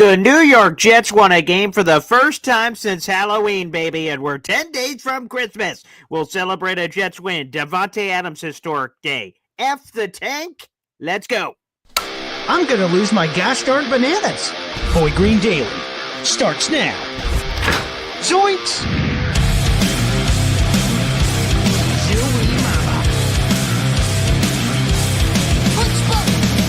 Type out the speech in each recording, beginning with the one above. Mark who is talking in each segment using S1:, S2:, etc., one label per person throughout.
S1: The New York Jets won a game for the first time since Halloween, baby, and we're 10 days from Christmas. We'll celebrate a Jets win. Davante Adams' historic day. F the tank. Let's go.
S2: I'm going to lose my gosh darn bananas. Boy Green Daily starts now. Zoinks!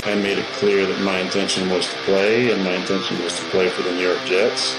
S3: I made it clear that my intention was to play, and my intention was to play for the New York Jets.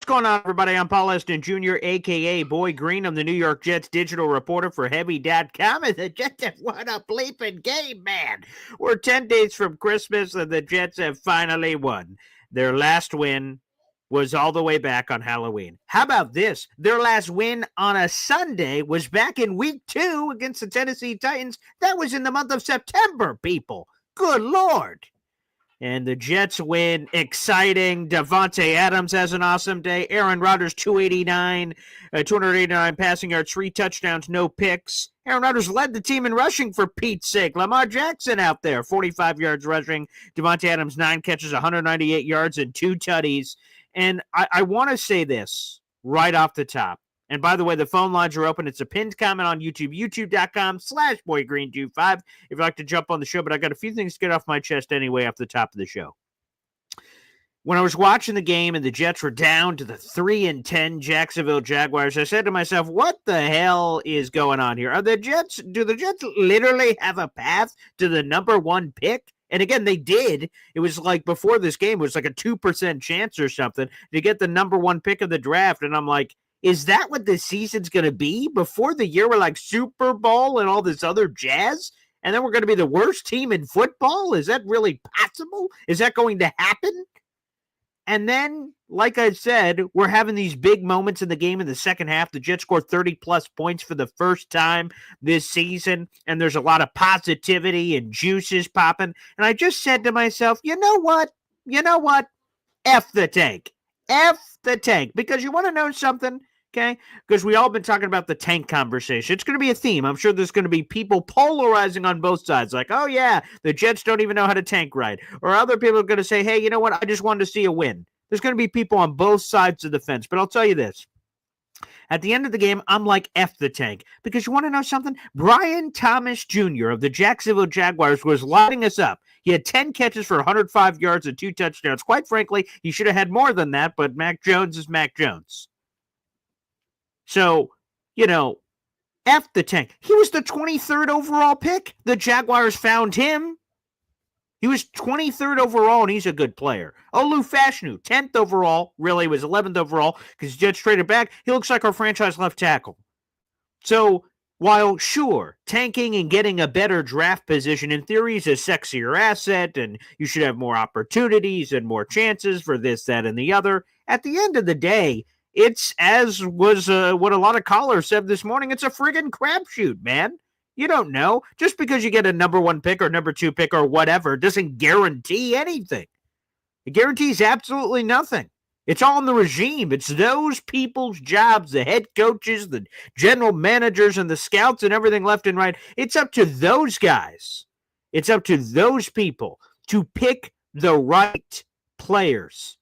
S1: What's going on, everybody? I'm Paul Eston Jr., a.k.a. Boy Green. I'm the New York Jets digital reporter for Heavy.com, and the Jets have won a bleeping game, man. We're 10 days from Christmas, and the Jets have finally won. Their last win was all the way back on Halloween. How about this? Their last win on a Sunday was back in Week 2 against the Tennessee Titans. That was in the month of September, people. Good Lord. And the Jets win. Exciting. Davante Adams has an awesome day. Aaron Rodgers, 289 passing yards, 3 touchdowns, no picks. Aaron Rodgers led the team in rushing, for Pete's sake. Lamar Jackson out there, 45 yards rushing. Davante Adams, 9 catches, 198 yards, and 2 tutties. And I want to say this right off the top. And by the way, the phone lines are open. It's a pinned comment on YouTube, youtube.com/boygreen25 if you'd like to jump on the show. But I got a few things to get off my chest anyway off the top of the show. When I was watching the game and the Jets were down to the 3-10 Jacksonville Jaguars, I said to myself, what the hell is going on here? Do the Jets literally have a path to the number 1 pick? And again, they did. It was like before this game, it was like a 2% chance or something to get the number 1 pick of the draft. And I'm like, is that what the season's going to be? Before the year, we're like Super Bowl and all this other jazz, and then we're going to be the worst team in football? Is that really possible? Is that going to happen? And then, like I said, we're having these big moments in the game in the second half. The Jets scored 30-plus points for the first time this season, and there's a lot of positivity and juices popping. And I just said to myself, you know what? F the tank. F the tank. Because you want to know something? Okay, because we all been talking about the tank conversation. It's going to be a theme. I'm sure there's going to be people polarizing on both sides. Like, oh, yeah, the Jets don't even know how to tank right. Or other people are going to say, hey, you know what? I just wanted to see a win. There's going to be people on both sides of the fence. But I'll tell you this. At the end of the game, I'm like, F the tank. Because you want to know something? Brian Thomas Jr. of the Jacksonville Jaguars was lighting us up. He had 10 catches for 105 yards and 2 touchdowns. Quite frankly, he should have had more than that, but Mac Jones is Mac Jones. So, F the tank. He was the 23rd overall pick. The Jaguars found him. He was 23rd overall, and he's a good player. Olu Fashanu, 10th overall. Really, was 11th overall because Jets traded back. He looks like our franchise left tackle. So, while, sure, tanking and getting a better draft position in theory is a sexier asset, and you should have more opportunities and more chances for this, that, and the other, at the end of the day, it's, as was what a lot of callers said this morning, it's a friggin' crapshoot, man. You don't know. Just because you get a number 1 pick or number 2 pick or whatever doesn't guarantee anything. It guarantees absolutely nothing. It's all in the regime. It's those people's jobs, the head coaches, the general managers, and the scouts and everything left and right. It's up to those guys. It's up to those people to pick the right players.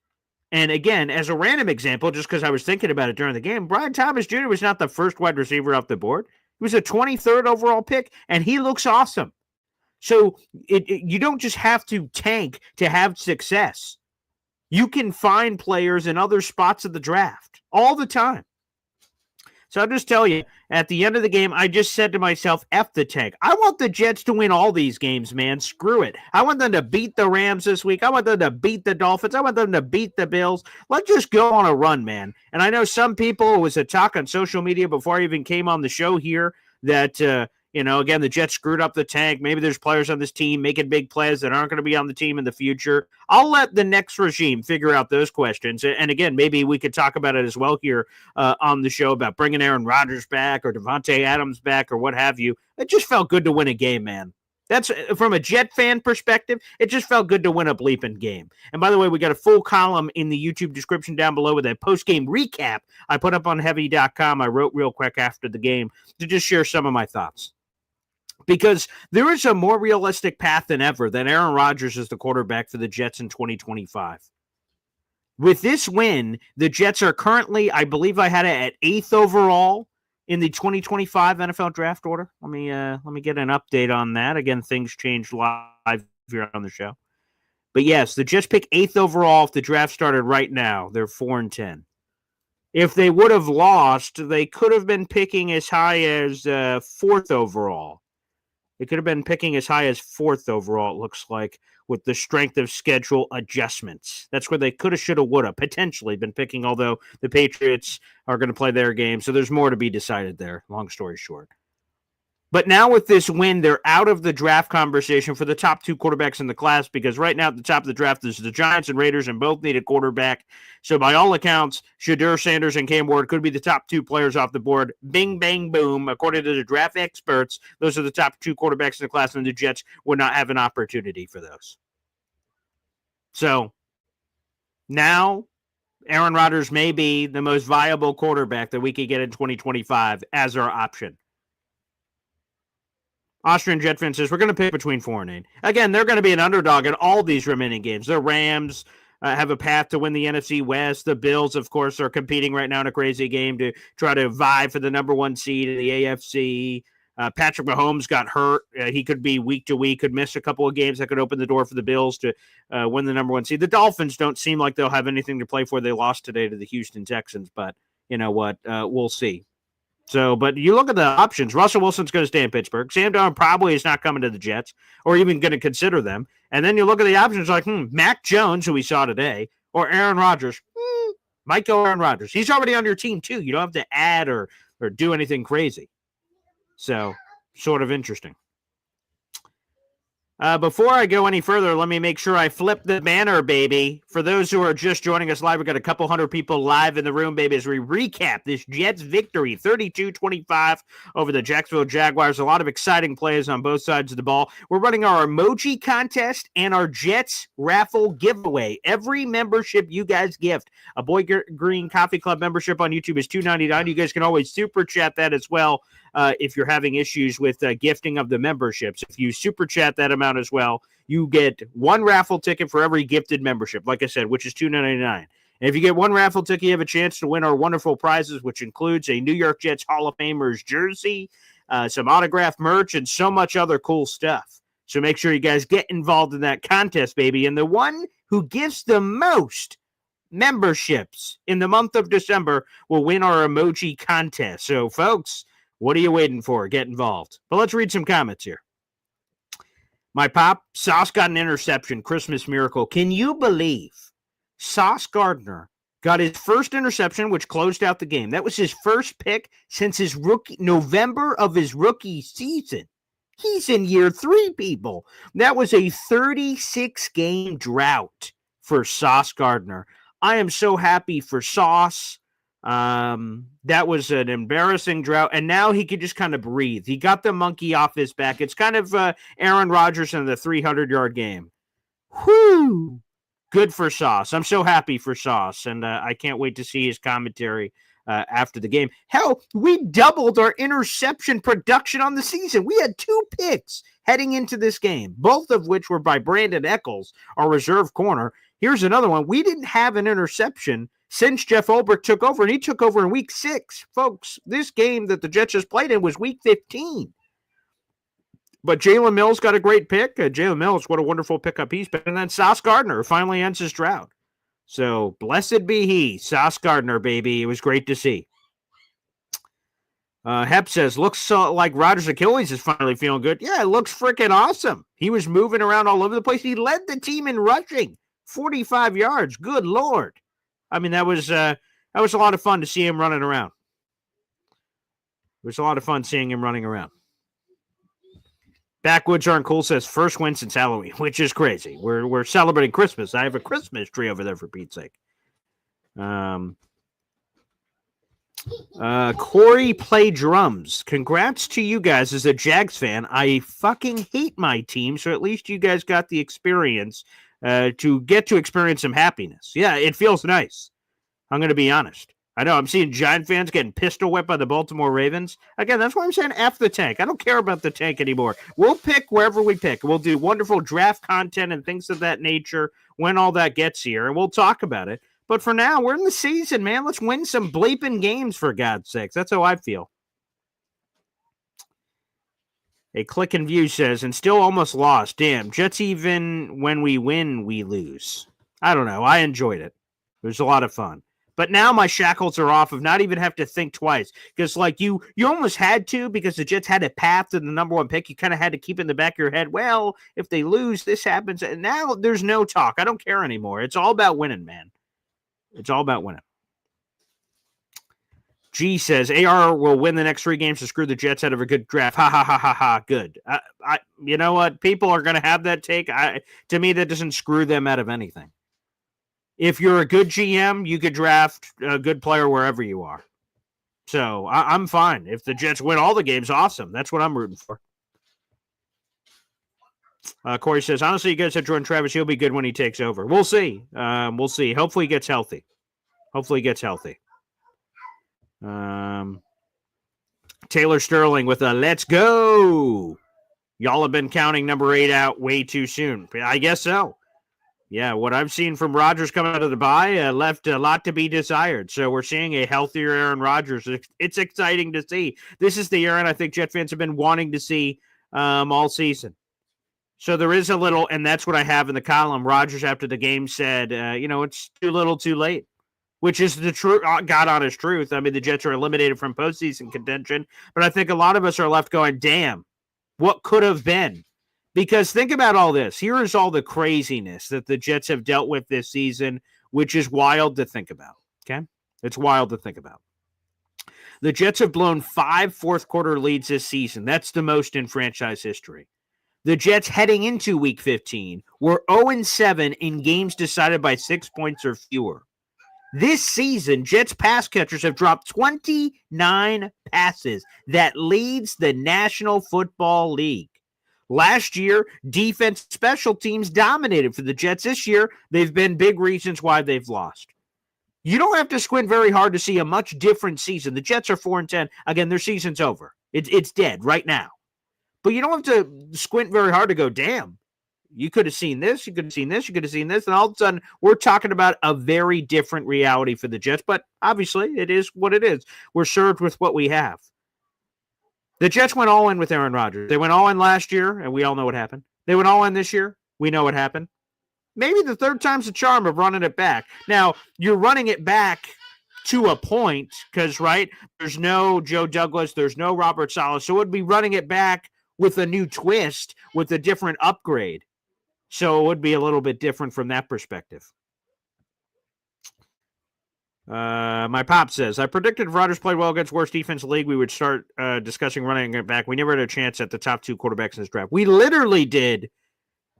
S1: And again, as a random example, just because I was thinking about it during the game, Brian Thomas Jr. was not the first wide receiver off the board. He was a 23rd overall pick, and he looks awesome. So you don't just have to tank to have success. You can find players in other spots of the draft all the time. So I'll just tell you, at the end of the game, I just said to myself, F the tank. I want the Jets to win all these games, man. Screw it. I want them to beat the Rams this week. I want them to beat the Dolphins. I want them to beat the Bills. Let's just go on a run, man. And I know some people, it was a talk on social media before I even came on the show here, that, again, the Jets screwed up the tank. Maybe there's players on this team making big plays that aren't going to be on the team in the future. I'll let the next regime figure out those questions. And again, maybe we could talk about it as well here on the show about bringing Aaron Rodgers back or Davante Adams back or what have you. It just felt good to win a game, man. That's from a Jet fan perspective. It just felt good to win a bleeping game. And by the way, we got a full column in the YouTube description down below with a post-game recap I put up on heavy.com. I wrote real quick after the game to just share some of my thoughts. Because there is a more realistic path than ever that Aaron Rodgers is the quarterback for the Jets in 2025. With this win, the Jets are currently, I believe I had it at 8th overall in the 2025 NFL draft order. Let me get an update on that. Again, things change live here on the show. But yes, the Jets pick 8th overall if the draft started right now. They're 4-10. If they would have lost, they could have been picking as high as 4th overall. They could have been picking as high as 4th overall, it looks like, with the strength of schedule adjustments. That's where they could have, should have, would have potentially been picking, although the Patriots are going to play their game. So there's more to be decided there, long story short. But now with this win, they're out of the draft conversation for the top 2 quarterbacks in the class, because right now at the top of the draft is the Giants and Raiders, and both need a quarterback. So by all accounts, Shedeur Sanders and Cam Ward could be the top 2 players off the board. Bing, bang, boom. According to the draft experts, those are the top 2 quarterbacks in the class, and the Jets would not have an opportunity for those. So now Aaron Rodgers may be the most viable quarterback that we could get in 2025 as our option. Austrian Jet fan says, we're going to pick between 4 and 8. Again, they're going to be an underdog in all these remaining games. The Rams have a path to win the NFC West. The Bills, of course, are competing right now in a crazy game to try to vie for the number 1 seed in the AFC. Patrick Mahomes got hurt. He could be week to week, could miss a couple of games that could open the door for the Bills to win the number 1 seed. The Dolphins don't seem like they'll have anything to play for. They lost today to the Houston Texans, but you know what? We'll see. So, but you look at the options. Russell Wilson's going to stay in Pittsburgh. Sam Darnold probably is not coming to the Jets or even going to consider them. And then you look at the options like, Mac Jones, who we saw today, or Aaron Rodgers. Might go Aaron Rodgers. He's already on your team, too. You don't have to add or do anything crazy. So, sort of interesting. Before I go any further, let me make sure I flip the banner, baby. For those who are just joining us live, we've got a couple hundred people live in the room, baby, as we recap this Jets victory, 32-25 over the Jacksonville Jaguars. A lot of exciting plays on both sides of the ball. We're running our emoji contest and our Jets raffle giveaway. Every membership you guys gift, a Boy Green Coffee Club membership on YouTube is $2.99. You guys can always super chat that as well. If you're having issues with gifting of the memberships. If you super chat that amount as well, you get 1 raffle ticket for every gifted membership, like I said, which is $2.99. And if you get 1 raffle ticket, you have a chance to win our wonderful prizes, which includes a New York Jets Hall of Famers jersey, some autographed merch, and so much other cool stuff. So make sure you guys get involved in that contest, baby. And the one who gives the most memberships in the month of December will win our emoji contest. So, folks, what are you waiting for? Get involved. But let's read some comments here. My pop, Sauce got an interception. Christmas miracle. Can you believe Sauce Gardner got his first interception, which closed out the game? That was his first pick since his November of his rookie season. He's in year 3, people. That was a 36-game drought for Sauce Gardner. I am so happy for Sauce. That was an embarrassing drought, and now he could just kind of breathe. He got the monkey off his back. It's kind of Aaron Rodgers in the 300-yard game. Whoo! Good for Sauce. I'm so happy for Sauce, and I can't wait to see his commentary after the game. Hell, we doubled our interception production on the season. We had 2 picks heading into this game, both of which were by Brandon Echols, our reserve corner. Here's another one. We didn't have an interception since Jeff Ulbrich took over, and he took over in week 6. Folks, this game that the Jets just played in was week 15. But Jalen Mills got a great pick. Jalen Mills, what a wonderful pickup he's been. And then Sauce Gardner finally ends his drought. So blessed be he, Sauce Gardner, baby. It was great to see. Hep says, looks like Rodgers' Achilles is finally feeling good. Yeah, it looks freaking awesome. He was moving around all over the place. He led the team in rushing, 45 yards. Good Lord. I mean, that was a lot of fun to see him running around. It was a lot of fun seeing him running around. Backwoods Aren't Cool says first win since Halloween, which is crazy. We're celebrating Christmas. I have a Christmas tree over there for Pete's sake. Corey play drums. Congrats to you guys as a Jags fan. I fucking hate my team, so at least you guys got the experience to get to experience some happiness. Yeah, it feels nice. I'm going to be honest. I know I'm seeing Giant fans getting pistol whipped by the Baltimore Ravens. Again, that's why I'm saying F the tank. I don't care about the tank anymore. We'll pick wherever we pick. We'll do wonderful draft content and things of that nature when all that gets here, and we'll talk about it. But for now, we're in the season, man. Let's win some bleeping games, for God's sakes. That's how I feel. A click and view says, and still almost lost. Damn, Jets, even when we win, we lose. I don't know. I enjoyed it. It was a lot of fun. But now my shackles are off of not even have to think twice. Because, like, you almost had to, because the Jets had a path to the number one pick. You kind of had to keep in the back of your head, well, if they lose, this happens. And now there's no talk. I don't care anymore. It's all about winning, man. It's all about winning. G says, AR will win the next 3 games to screw the Jets out of a good draft. Ha, ha, ha, ha, ha. Good. You know what? People are going to have that take. To me, that doesn't screw them out of anything. If you're a good GM, you could draft a good player wherever you are. So I'm fine. If the Jets win all the games, awesome. That's what I'm rooting for. Corey says, honestly, you guys have Jordan Travis. He'll be good when he takes over. We'll see. We'll see. Hopefully he gets healthy. Taylor Sterling with a let's go. Y'all have been counting number 8 out way too soon. I guess so. Yeah, what I've seen from Rodgers coming out of the bye left a lot to be desired. So we're seeing a healthier Aaron Rodgers. It's exciting to see. This is the Aaron I think Jet fans have been wanting to see all season. So there is a little, and that's what I have in the column. Rodgers after the game said, it's too little too late, which is the true, God honest truth. I mean, the Jets are eliminated from postseason contention, but I think a lot of us are left going, damn, what could have been? Because think about all this. Here is all the craziness that the Jets have dealt with this season, which is wild to think about, okay? It's wild to think about. The Jets have blown 5 fourth-quarter leads this season. That's the most in franchise history. The Jets heading into Week 15 were 0-7 in games decided by 6 points or fewer. This season, Jets pass catchers have dropped 29 passes. That leads the National Football League. Last year, defense special teams dominated for the Jets. This year, they've been big reasons why they've lost. You don't have to squint very hard to see a much different season. The Jets are 4-10. Again, their season's over. It's dead right now. But you don't have to squint very hard to go, damn, you could have seen this, you could have seen this, you could have seen this, and all of a sudden, we're talking about a very different reality for the Jets. But obviously, it is what it is. We're served with what we have. The Jets went all in with Aaron Rodgers. They went all in last year, and we all know what happened. They went all in this year. We know what happened. Maybe the third time's the charm of running it back. Now, you're running it back to a point because, right, there's no Joe Douglas, there's no Robert Saleh, so it would be running it back with a new twist, with a different upgrade. So it would be a little bit different from that perspective. My pop says, I predicted if Rodgers played well against worst defense in the league, we would start discussing running it back. We never had a chance at the top 2 quarterbacks in this draft. We literally did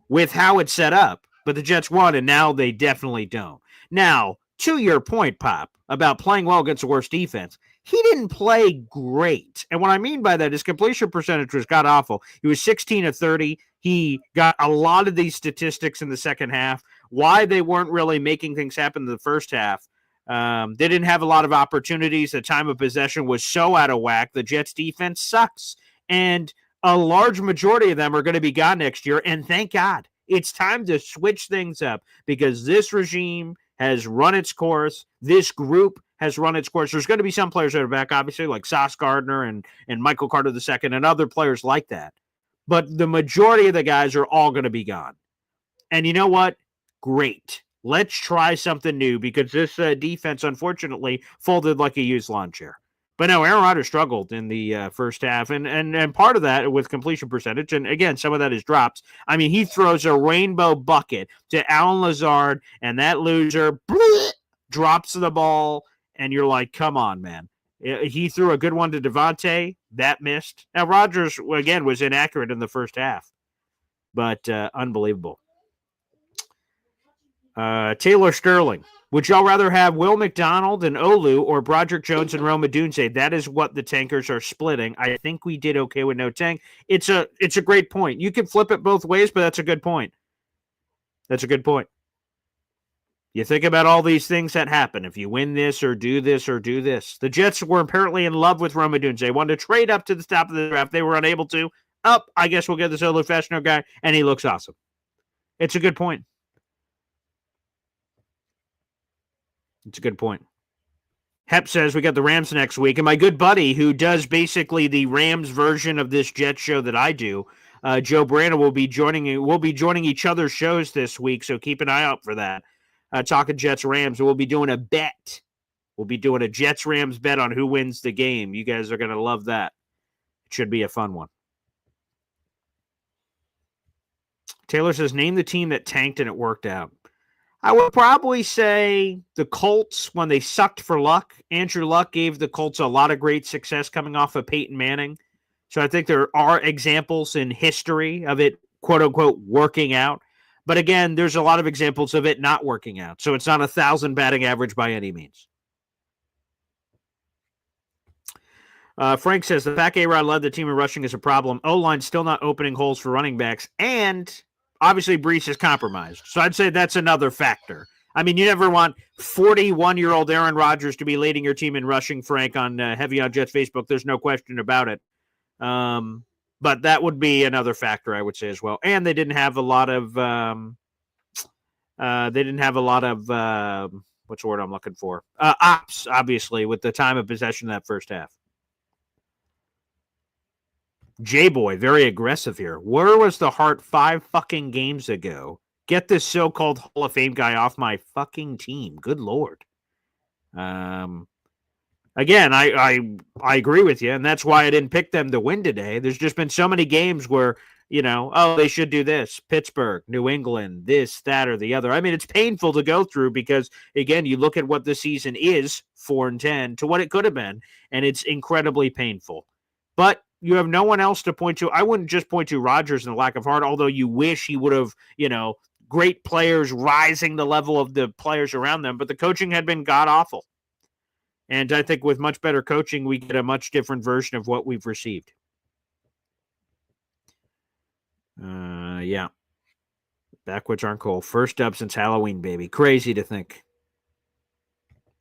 S1: with how it's set up, but the Jets won, and now they definitely don't. Now, to your point, Pop, about playing well against the worst defense, he didn't play great. And what I mean by that is completion percentage was god-awful. He was 16 of 30. He got a lot of these statistics in the second half. Why they weren't really making things happen in the first half. They didn't have a lot of opportunities. The time of possession was so out of whack. The Jets defense sucks. And a large majority of them are going to be gone next year. And thank God. It's time to switch things up because this regime has run its course. This group has run its course. There's going to be some players that are back, obviously, like Sauce Gardner and Michael Carter II and other players like that. But the majority of the guys are all going to be gone. And you know what? Great. Let's try something new because this defense, unfortunately, folded like a used lawn chair. But no, Aaron Rodgers struggled in the first half, and part of that with completion percentage, and again, some of that is drops. I mean, he throws a rainbow bucket to Alan Lazard, and that loser drops the ball, and you're like, come on, man. He threw a good one to Davante. That missed. Now, Rodgers, again, was inaccurate in the first half, but unbelievable. Taylor Sterling. Would y'all rather have Will McDonald and Olu or Broderick Jones and Rome Odunze? That is what the tankers are splitting. I think we did okay with no tank. It's a great point. You can flip it both ways, but that's a good point. That's a good point. You think about all these things that happen. If you win this or do this or do this. The Jets were apparently in love with Rome Odunze. They wanted to trade up to the top of the draft. They were unable to. I guess we'll get this Olu Fashiono guy, and he looks awesome. It's a good point. It's a good point. Hep says we got the Rams next week. And my good buddy who does basically the Rams version of this Jets show that I do, Joe Brandon, will be joining each other's shows this week. So keep an eye out for that. Talking Jets Rams. We'll be doing a bet. We'll be doing a Jets Rams bet on who wins the game. You guys are going to love that. It should be a fun one. Taylor says, name the team that tanked and it worked out. I would probably say the Colts when they sucked for Luck. Andrew Luck gave the Colts a lot of great success coming off of Peyton Manning. So I think there are examples in history of it, quote unquote, working out. But again, there's a lot of examples of it not working out. So it's not 1,000 batting average by any means. Frank says, the fact A-Rod led the team in rushing is a problem. O-line still not opening holes for running backs. And obviously, Brees is compromised. So I'd say that's another factor. I mean, you never want 41-year-old Aaron Rodgers to be leading your team in rushing, Frank, on Heavy on Jets Facebook. There's no question about it. But that would be another factor, I would say, as well. And they didn't have a lot of what's the word I'm looking for? Ops, obviously, with the time of possession in that first half. J-Boy, very aggressive here. Where was the heart 5 fucking games ago? Get this so-called Hall of Fame guy off my fucking team. Good Lord. Again, I agree with you, and that's why I didn't pick them to win today. There's just been so many games where, they should do this. Pittsburgh, New England, this, that, or the other. I mean, it's painful to go through because, again, you look at what the season is, 4-10, to what it could have been, and it's incredibly painful. But you have no one else to point to. I wouldn't just point to Rodgers and the lack of heart, although you wish he would have, great players rising the level of the players around them. But the coaching had been god-awful. And I think with much better coaching, we get a much different version of what we've received. Yeah. Backwoods aren't cool. First up since Halloween, baby. Crazy to think.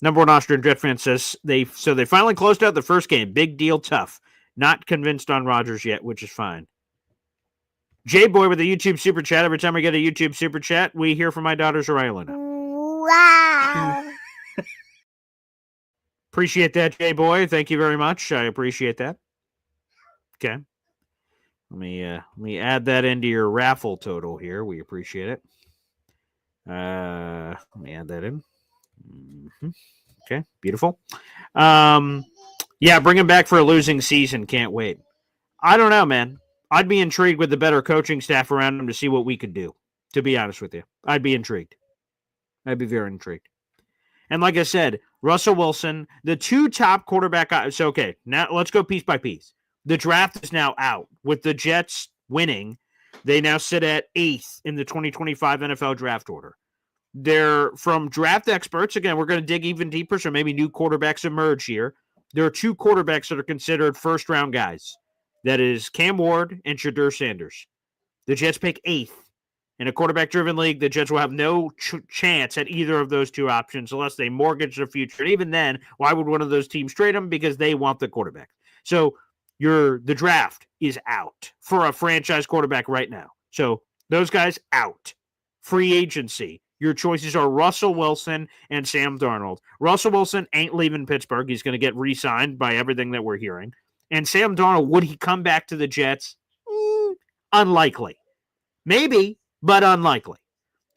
S1: Number one Austrian Jet fan says they finally closed out the first game. Big deal, tough. Not convinced on Rodgers yet, which is fine. J-Boy with a YouTube Super Chat. Every time we get a YouTube Super Chat, we hear from my daughter, Zaraylina.
S4: Wow.
S1: Appreciate that, J-Boy. Thank you very much. I appreciate that. Okay. Let me add that into your raffle total here. We appreciate it. Let me add that in. Mm-hmm. Okay, beautiful. Yeah, bring him back for a losing season. Can't wait. I don't know, man. I'd be intrigued with the better coaching staff around him to see what we could do, to be honest with you. I'd be intrigued. I'd be very intrigued. And like I said, Russell Wilson, the 2 top quarterback. So, okay, now let's go piece by piece. The draft is now out. With the Jets winning, they now sit at 8th in the 2025 NFL draft order. They're from draft experts. Again, we're going to dig even deeper, so maybe new quarterbacks emerge here. There are 2 quarterbacks that are considered first-round guys. That is Cam Ward and Shadur Sanders. The Jets pick 8th. In a quarterback-driven league, the Jets will have no chance at either of those 2 options unless they mortgage their future. And even then, why would one of those teams trade them? Because they want the quarterback. So the draft is out for a franchise quarterback right now. So those guys out. Free agency. Your choices are Russell Wilson and Sam Darnold. Russell Wilson ain't leaving Pittsburgh. He's going to get re-signed by everything that we're hearing. And Sam Darnold, would he come back to the Jets? Unlikely. Maybe, but unlikely.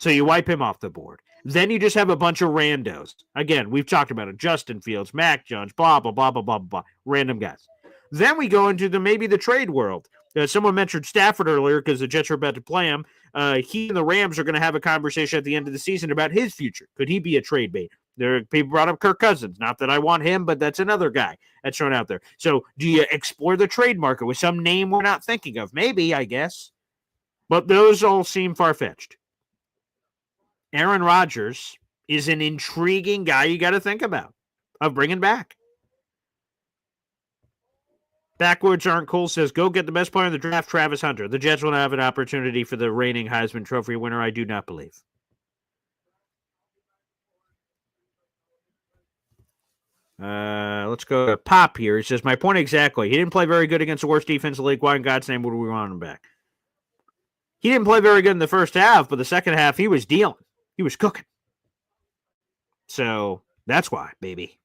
S1: So you wipe him off the board. Then you just have a bunch of randos. Again, we've talked about it. Justin Fields, Mac Jones, blah, blah, blah, blah, blah, blah. Random guys. Then we go into maybe the trade world. Someone mentioned Stafford earlier because the Jets are about to play him. He and the Rams are going to have a conversation at the end of the season about his future. Could he be a trade bait? People brought up Kirk Cousins. Not that I want him, but that's another guy that's thrown out there. So do you explore the trade market with some name we're not thinking of? Maybe, I guess. But those all seem far-fetched. Aaron Rodgers is an intriguing guy you got to think about of bringing back. Backwoods Aren't Cool says, go get the best player in the draft, Travis Hunter. The Jets will have an opportunity for the reigning Heisman Trophy winner. I do not believe. Let's go to Pop here. He says, my point exactly. He didn't play very good against the worst defense in the league. Why in God's name would we want him back? He didn't play very good in the first half, but the second half, he was dealing. He was cooking. So that's why, baby.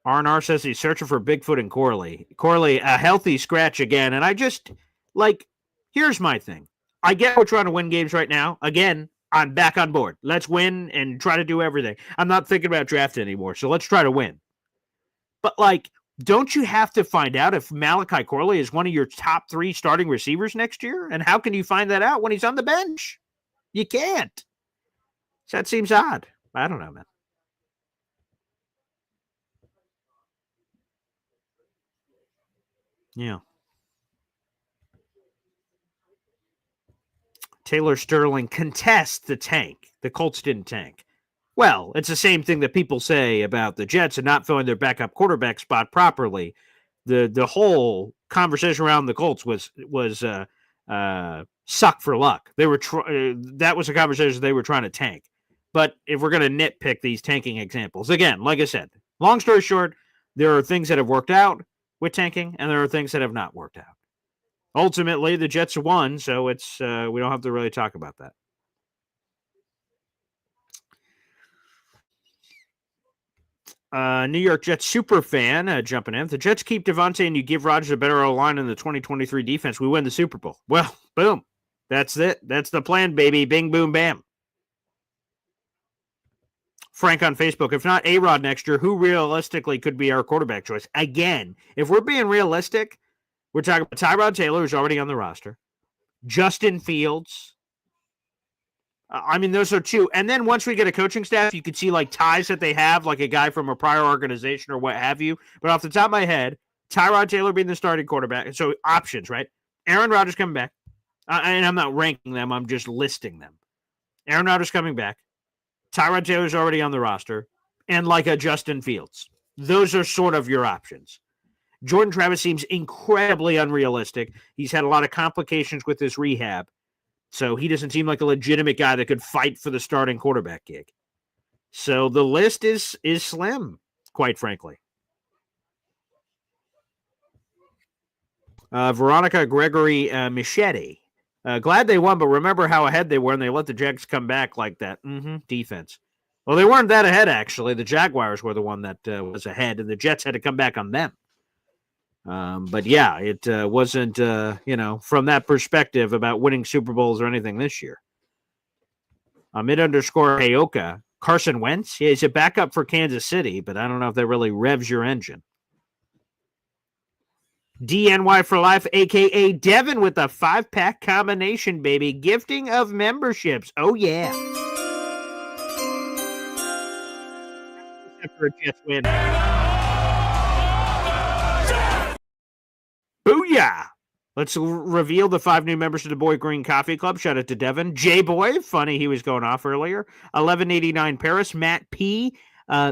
S1: R&R says he's searching for Bigfoot and Corley. Corley, a healthy scratch again. And I just, here's my thing. I get we're trying to win games right now. Again, I'm back on board. Let's win and try to do everything. I'm not thinking about draft anymore, so let's try to win. But, don't you have to find out if Malachi Corley is one of your top 3 starting receivers next year? And how can you find that out when he's on the bench? You can't. So that seems odd. I don't know, man. Yeah. Taylor Sterling contests the tank. The Colts didn't tank. Well, it's the same thing that people say about the Jets and not filling their backup quarterback spot properly. The whole conversation around the Colts was suck for luck. They were that was a conversation they were trying to tank. But if we're going to nitpick these tanking examples, again, like I said, long story short, there are things that have worked out with tanking, and there are things that have not worked out. Ultimately, the Jets won, so it's we don't have to really talk about that. New York Jets super fan jumping in. If the Jets keep Davante and you give Rodgers a better O-line in the 2023 defense, we win the Super Bowl. Well, boom. That's it. That's the plan, baby. Bing, boom, bam. Frank on Facebook, if not A-Rod next year, who realistically could be our quarterback choice? Again, if we're being realistic, we're talking about Tyrod Taylor, who's already on the roster. Justin Fields. Those are 2. And then once we get a coaching staff, you could see ties that they have, like a guy from a prior organization or what have you. But off the top of my head, Tyrod Taylor being the starting quarterback. So options, right? Aaron Rodgers coming back. And I'm not ranking them. I'm just listing them. Aaron Rodgers coming back. Tyrod Taylor's already on the roster. And a Justin Fields. Those are sort of your options. Jordan Travis seems incredibly unrealistic. He's had a lot of complications with his rehab. So he doesn't seem like a legitimate guy that could fight for the starting quarterback gig. So the list is slim, quite frankly. Veronica Gregory Michetti. Glad they won, but remember how ahead they were and they let the Jags come back like that. Defense. Well, they weren't that ahead, actually. The Jaguars were the one that was ahead, and the Jets had to come back on them. But yeah, it wasn't, from that perspective about winning Super Bowls or anything this year. _Heyoka. Carson Wentz? Yeah, he's a backup for Kansas City, but I don't know if that really revs your engine. DNY for life, a.k.a. Devin with a 5-pack combination, baby. Gifting of memberships. Oh, yeah. Except for a Jets win. Booyah! Let's reveal the 5 new members to the Boy Green Coffee Club. Shout out to Devin. J-Boy, funny he was going off earlier. 1189 Paris. Matt P.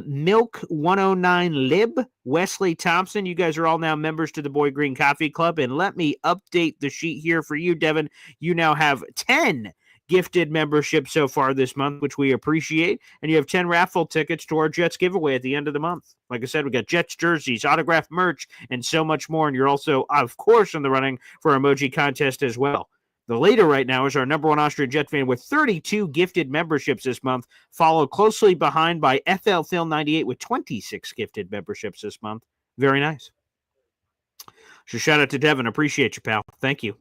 S1: Milk 109 Lib. Wesley Thompson. You guys are all now members to the Boy Green Coffee Club. And let me update the sheet here for you, Devin. You now have 10 gifted memberships so far this month, which we appreciate. And you have 10 raffle tickets to our Jets giveaway at the end of the month. Like I said, we got Jets jerseys, autographed merch, and so much more. And you're also, of course, in the running for emoji contest as well. The leader right now is our number 1 Austrian Jet fan with 32 gifted memberships this month, followed closely behind by FL Phil 98 with 26 gifted memberships this month. Very nice. So shout out to Devin. Appreciate you, pal. Thank you.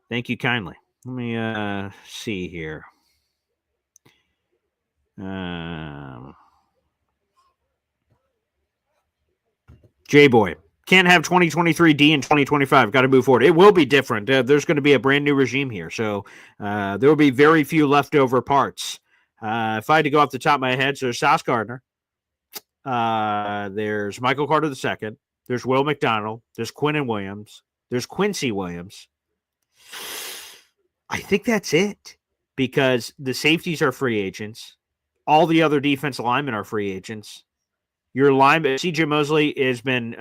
S1: Thank you kindly. Let me see here. J-Boy. Can't have 2023 in 2025. Got to move forward. It will be different. There's going to be a brand new regime here. So there will be very few leftover parts. If I had to go off the top of my head, so there's Sauce Gardner. There's Michael Carter II. There's Will McDonald. There's Quinnen Williams. There's Quincy Williams. I think that's it. because the safeties are free agents. All the other defensive linemen are free agents. Your line, C.J. Mosley has been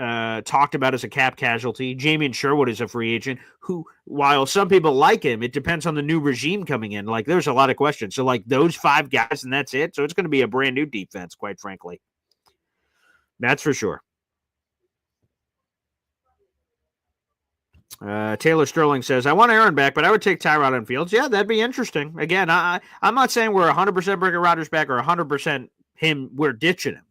S1: talked about as a cap casualty. Jamian Sherwood is a free agent who, while some people like him, it depends on the new regime coming in. Like, there's a lot of questions. So, like, those 5 guys, and that's it. So it's going to be a brand new defense, quite frankly. That's for sure. Taylor Sterling says, I want Aaron back, but I would take Tyrod and Fields. Yeah, that'd be interesting. Again, I'm not saying we're 100% bringing Rodgers back or 100% we're ditching him.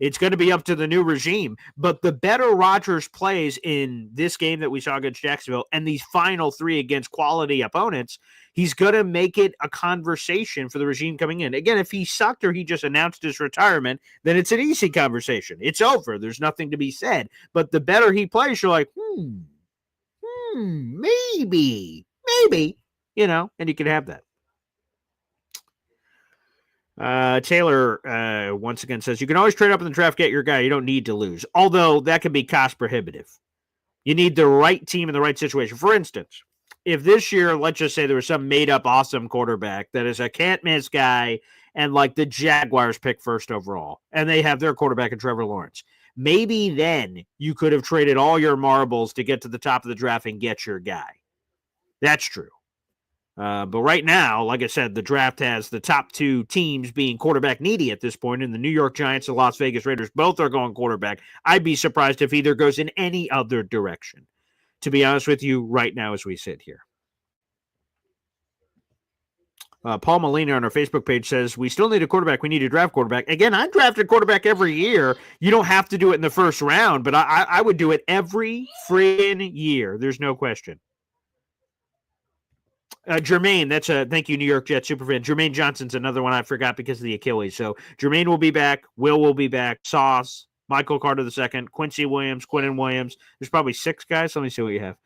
S1: It's going to be up to the new regime. But the better Rodgers plays in this game that we saw against Jacksonville and these final 3 against quality opponents, he's going to make it a conversation for the regime coming in. Again, if he sucked or he just announced his retirement, then it's an easy conversation. It's over. There's nothing to be said. But the better he plays, you're like, maybe, and you can have that. Taylor, once again, says, you can always trade up in the draft, get your guy. You don't need to lose. Although that can be cost prohibitive. You need the right team in the right situation. For instance, if this year, let's just say there was some made-up awesome quarterback that is a can't-miss guy and like the Jaguars pick first overall, and they have their quarterback in Trevor Lawrence, maybe then you could have traded all your marbles to get to the top of the draft and get your guy. That's true. But right now, like I said, the draft has the top 2 teams being quarterback needy at this point, and the New York Giants and Las Vegas Raiders both are going quarterback. I'd be surprised if either goes in any other direction, to be honest with you, right now as we sit here. Paul Molina on our Facebook page says, we still need a quarterback. We need a draft quarterback. Again, I drafted quarterback every year. You don't have to do it in the first round, but I would do it every friggin' year. There's no question. Jermaine, that's a thank you, New York Jets superfan. Jermaine Johnson's another one I forgot because of the Achilles. So Jermaine will be back. Will be back. Sauce, Michael Carter II, Quincy Williams, Quinnen Williams. There's probably 6 guys. Let me see what you have.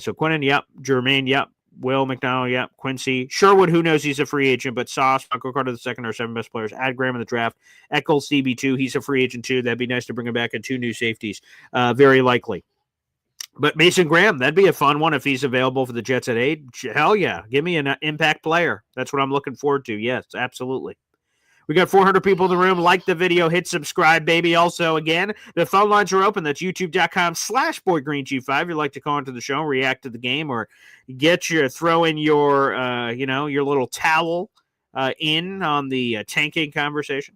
S1: So Quinnen, yep. Jermaine, yep. Will McDonald, yep. Quincy. Sherwood, who knows he's a free agent, but Sauce, Michael Carter II are 7 best players. Add Graham in the draft. Eccles, CB2, he's a free agent too. That'd be nice to bring him back, and 2 new safeties. Very likely. But Mason Graham, that'd be a fun one if he's available for the Jets at 8. Hell yeah. Give me an impact player. That's what I'm looking forward to. Yes, absolutely. We got 400 people in the room. Like the video. Hit subscribe, baby. Also, again, the phone lines are open. That's youtube.com/BoydGreen25. You'd like to call into the show, react to the game, or throw in your, your little towel in on the tanking conversation.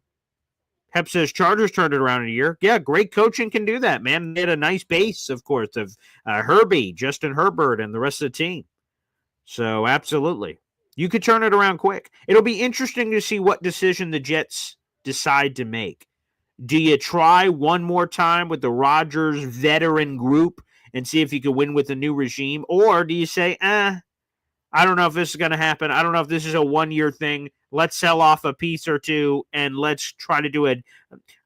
S1: Hep says Chargers turned it around in a year. Yeah, great coaching can do that, man. They had a nice base, of course, of Herbie, Justin Herbert, and the rest of the team. So, absolutely. You could turn it around quick. It'll be interesting to see what decision the Jets decide to make. Do you try one more time with the Rodgers veteran group and see if you can win with the new regime? Or do you say, I don't know if this is going to happen. I don't know if this is a one-year thing. Let's sell off a piece or 2, and let's try to do it.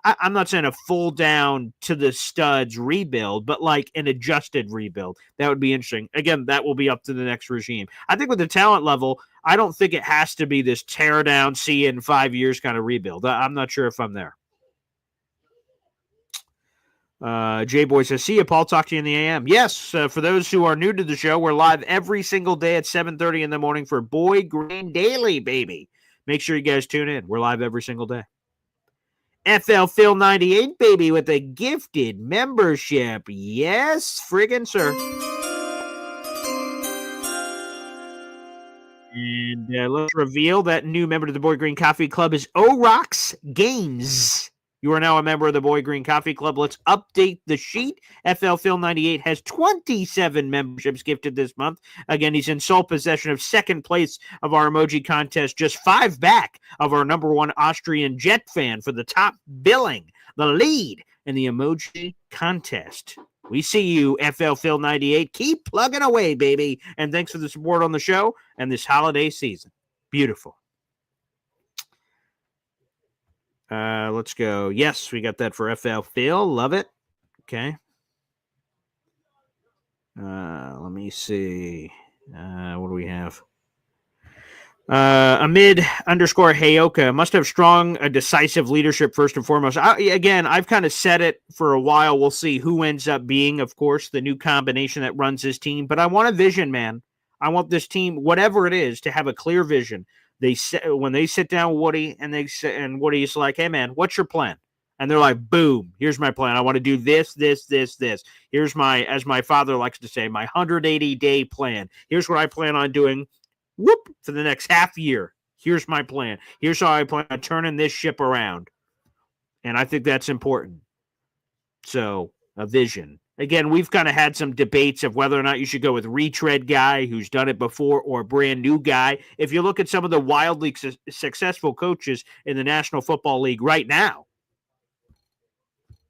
S1: I'm not saying a full down to the studs rebuild, but like an adjusted rebuild. That would be interesting. Again, that will be up to the next regime. I think with the talent level, I don't think it has to be this tear down, see you in 5 years kind of rebuild. I'm not sure if I'm there. J-Boy says, see you, Paul. Talk to you in the AM. Yes, for those who are new to the show, we're live every single day at 7:30 in the morning for Boy Green Daily, baby. Make sure you guys tune in. We're live every single day. FL Phil 98, baby, with a gifted membership. Yes, friggin' sir. And let's reveal that new member to the Boy Green Coffee Club is O-Rocks Games. You are now a member of the Boy Green Coffee Club. Let's update the sheet. FL Phil 98 has 27 memberships gifted this month. Again, he's in sole possession of second place of our emoji contest, just 5 back of our number 1 Austrian Jet fan for the top billing, the lead in the emoji contest. We see you, FL Phil 98. Keep plugging away, baby. And thanks for the support on the show and this holiday season. Beautiful. Let's go. Yes, we got that for FL Phil. Love it. Okay. Let me see. What do we have? Amid _ Heyoka must have strong, decisive leadership first and foremost. I've kind of said it for a while. We'll see who ends up being, of course, the new combination that runs his team. But I want a vision, man. I want this team, whatever it is, to have a clear vision. When they sit down with Woody and Woody's like, hey man, what's your plan? And they're like, boom, here's my plan. I want to do this, this, this, this. Here's my, as my father likes to say, my 180-day plan. Here's what I plan on doing, for the next half year. Here's my plan. Here's how I plan on turning this ship around. And I think that's important. So, a vision. Again, we've kind of had some debates of whether or not you should go with retread guy who's done it before or brand new guy. If you look at some of the wildly successful coaches in the National Football League right now,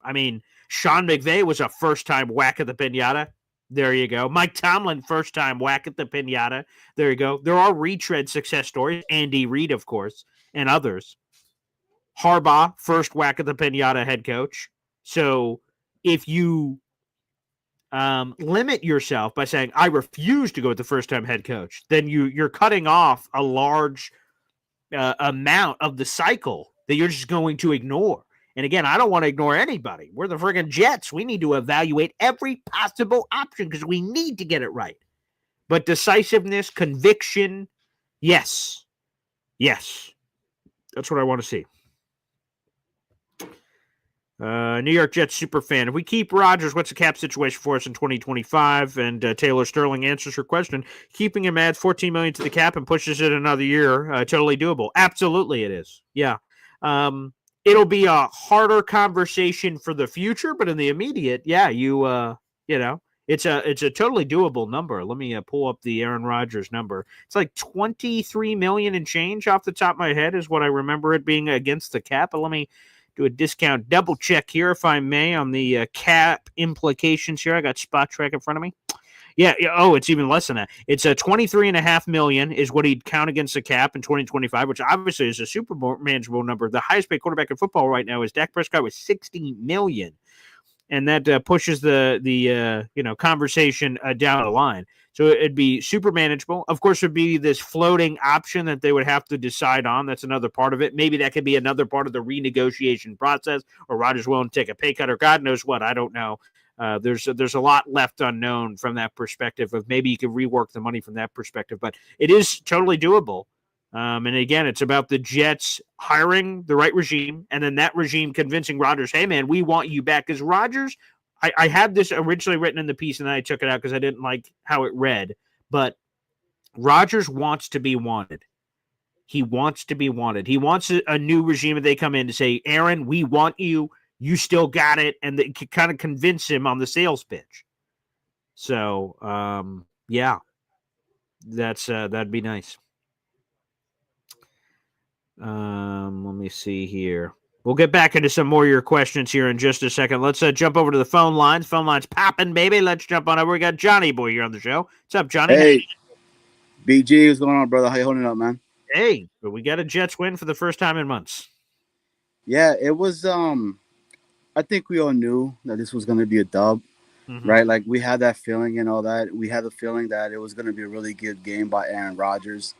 S1: I mean, Sean McVay was a first-time whack at the pinata. There you go. Mike Tomlin, first-time whack at the pinata. There you go. There are retread success stories. Andy Reid, of course, and others. Harbaugh, first whack at the pinata head coach. So if you limit yourself by saying, I refuse to go with the first-time head coach, then you're cutting off a large amount of the cycle that you're just going to ignore. And again, I don't want to ignore anybody. We're the friggin' Jets. We need to evaluate every possible option because we need to get it right. But decisiveness, conviction, yes. Yes. That's what I want to see. New York Jets super fan. If we keep Rodgers, what's the cap situation for us in 2025? And Taylor Sterling answers her question. Keeping him adds $14 million to the cap and pushes it another year. Totally doable. Absolutely, it is. Yeah. It'll be a harder conversation for the future, but in the immediate, yeah, it's a totally doable number. Let me pull up the Aaron Rodgers number. It's like $23 million and change off the top of my head is what I remember it being against the cap. But let me do a discount double check here, if I may, on the cap implications here. I got Spot Track in front of me. Yeah. Oh, it's even less than that. It's a $23.5 million is what he'd count against the cap in 2025, which obviously is a super manageable number. The highest paid quarterback in football right now is Dak Prescott with $60 million, and that pushes the conversation down the line. So it'd be super manageable. Of course, it'd be this floating option that they would have to decide on. That's another part of it. Maybe that could be another part of the renegotiation process, or Rodgers willing to take a pay cut, or God knows what. I don't know. There's a lot left unknown from that perspective of maybe you could rework the money from that perspective, but it is totally doable. And again, it's about the Jets hiring the right regime and then that regime convincing Rodgers, hey, man, we want you back. Because Rodgers, I had this originally written in the piece and then I took it out because I didn't like how it read. But Rodgers wants to be wanted. He wants to be wanted. He wants a new regime that they come in to say, Aaron, we want you. You still got it. And they can kind of convince him on the sales pitch. So, yeah, that'd be nice. Let me see here. We'll get back into some more of your questions here in just a second. Let's jump over to the phone lines. Phone lines popping, baby. Let's jump on over. We got Johnny Boy here on the show. What's up, Johnny?
S5: Hey, BG, what's going on, brother? How you holding up, man?
S1: Hey, but we got a Jets win for the first time in months.
S5: Yeah, it was. I think we all knew that this was going to be a dub, right? Like we had that feeling and all that. We had the feeling that it was going to be a really good game by Aaron Rodgers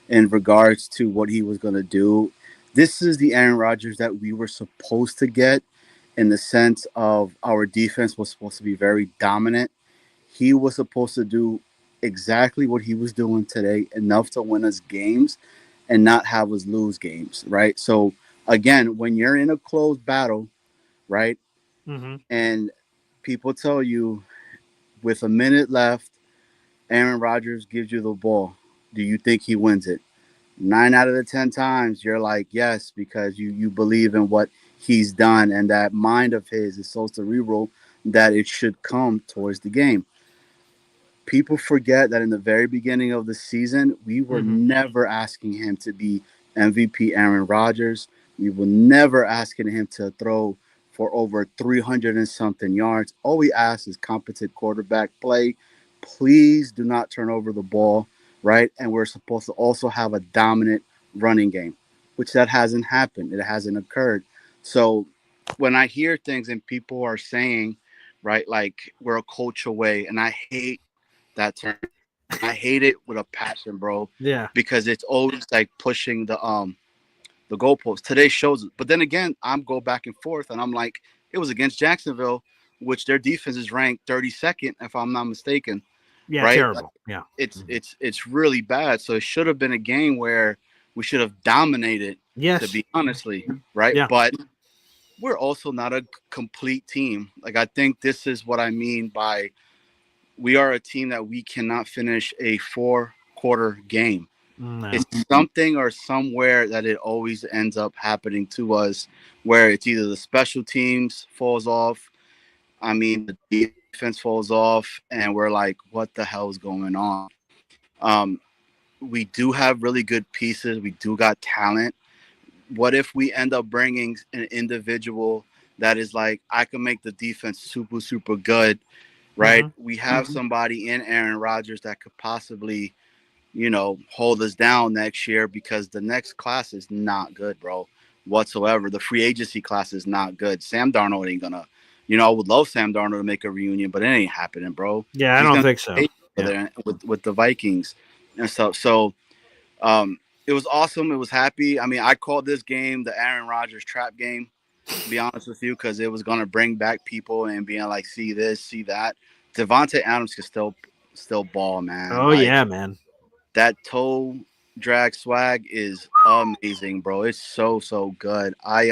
S5: in regards to what he was going to do. This is the Aaron Rodgers that we were supposed to get in the sense of our defense was supposed to be very dominant. He was supposed to do exactly what he was doing today, enough to win us games and not have us lose games, right? So, again, when you're in a close battle, right, and people tell you with a minute left, Aaron Rodgers gives you the ball, do you think he wins it? 9 out of the 10 times, you're like, yes, because you believe in what he's done, and that mind of his is so cerebral that it should come towards the game. People forget that in the very beginning of the season, we were never asking him to be MVP Aaron Rodgers. We were never asking him to throw for over 300 and something yards. All we ask is competent quarterback play. Please do not turn over the ball, right? And we're supposed to also have a dominant running game, which that hasn't happened. It hasn't occurred. So when I hear things and people are saying, right, like we're a coach away, and I hate that term. I hate it with a passion, bro.
S1: Yeah.
S5: Because it's always like pushing the goalpost. Today shows it. But then again, I'm go back and forth, and I'm like, it was against Jacksonville, which their defense is ranked 32nd, if I'm not mistaken,
S1: Yeah,
S5: right?
S1: terrible. Yeah.
S5: It's really bad. So it should have been a game where we should have dominated,
S1: Yes.
S5: to be honestly, right?
S1: Yeah.
S5: But we're also not a complete team. Like, I think this is what I mean by we are a team that we cannot finish a 4-quarter game.
S1: No.
S5: It's something or somewhere that it always ends up happening to us, where it's either the special teams falls off, I mean, the defense falls off, and we're like, what the hell is going on? We do have really good pieces. We do got talent. What if we end up bringing an individual that is like, I can make the defense super, super good, right? We have somebody in Aaron Rodgers that could possibly, hold us down next year, because the next class is not good, bro, whatsoever. The free agency class is not good. Sam Darnold ain't gonna, I would love Sam Darnold to make a reunion, but it ain't happening, bro.
S1: Yeah, I don't think so.
S5: There with the Vikings and stuff. So it was awesome. It was happy. I mean, I called this game the Aaron Rodgers trap game, to be honest with you, because it was gonna bring back people and being like, see this, see that. Davante Adams can still ball, man.
S1: Oh, yeah, man.
S5: That toe drag swag is amazing, bro. It's so good. I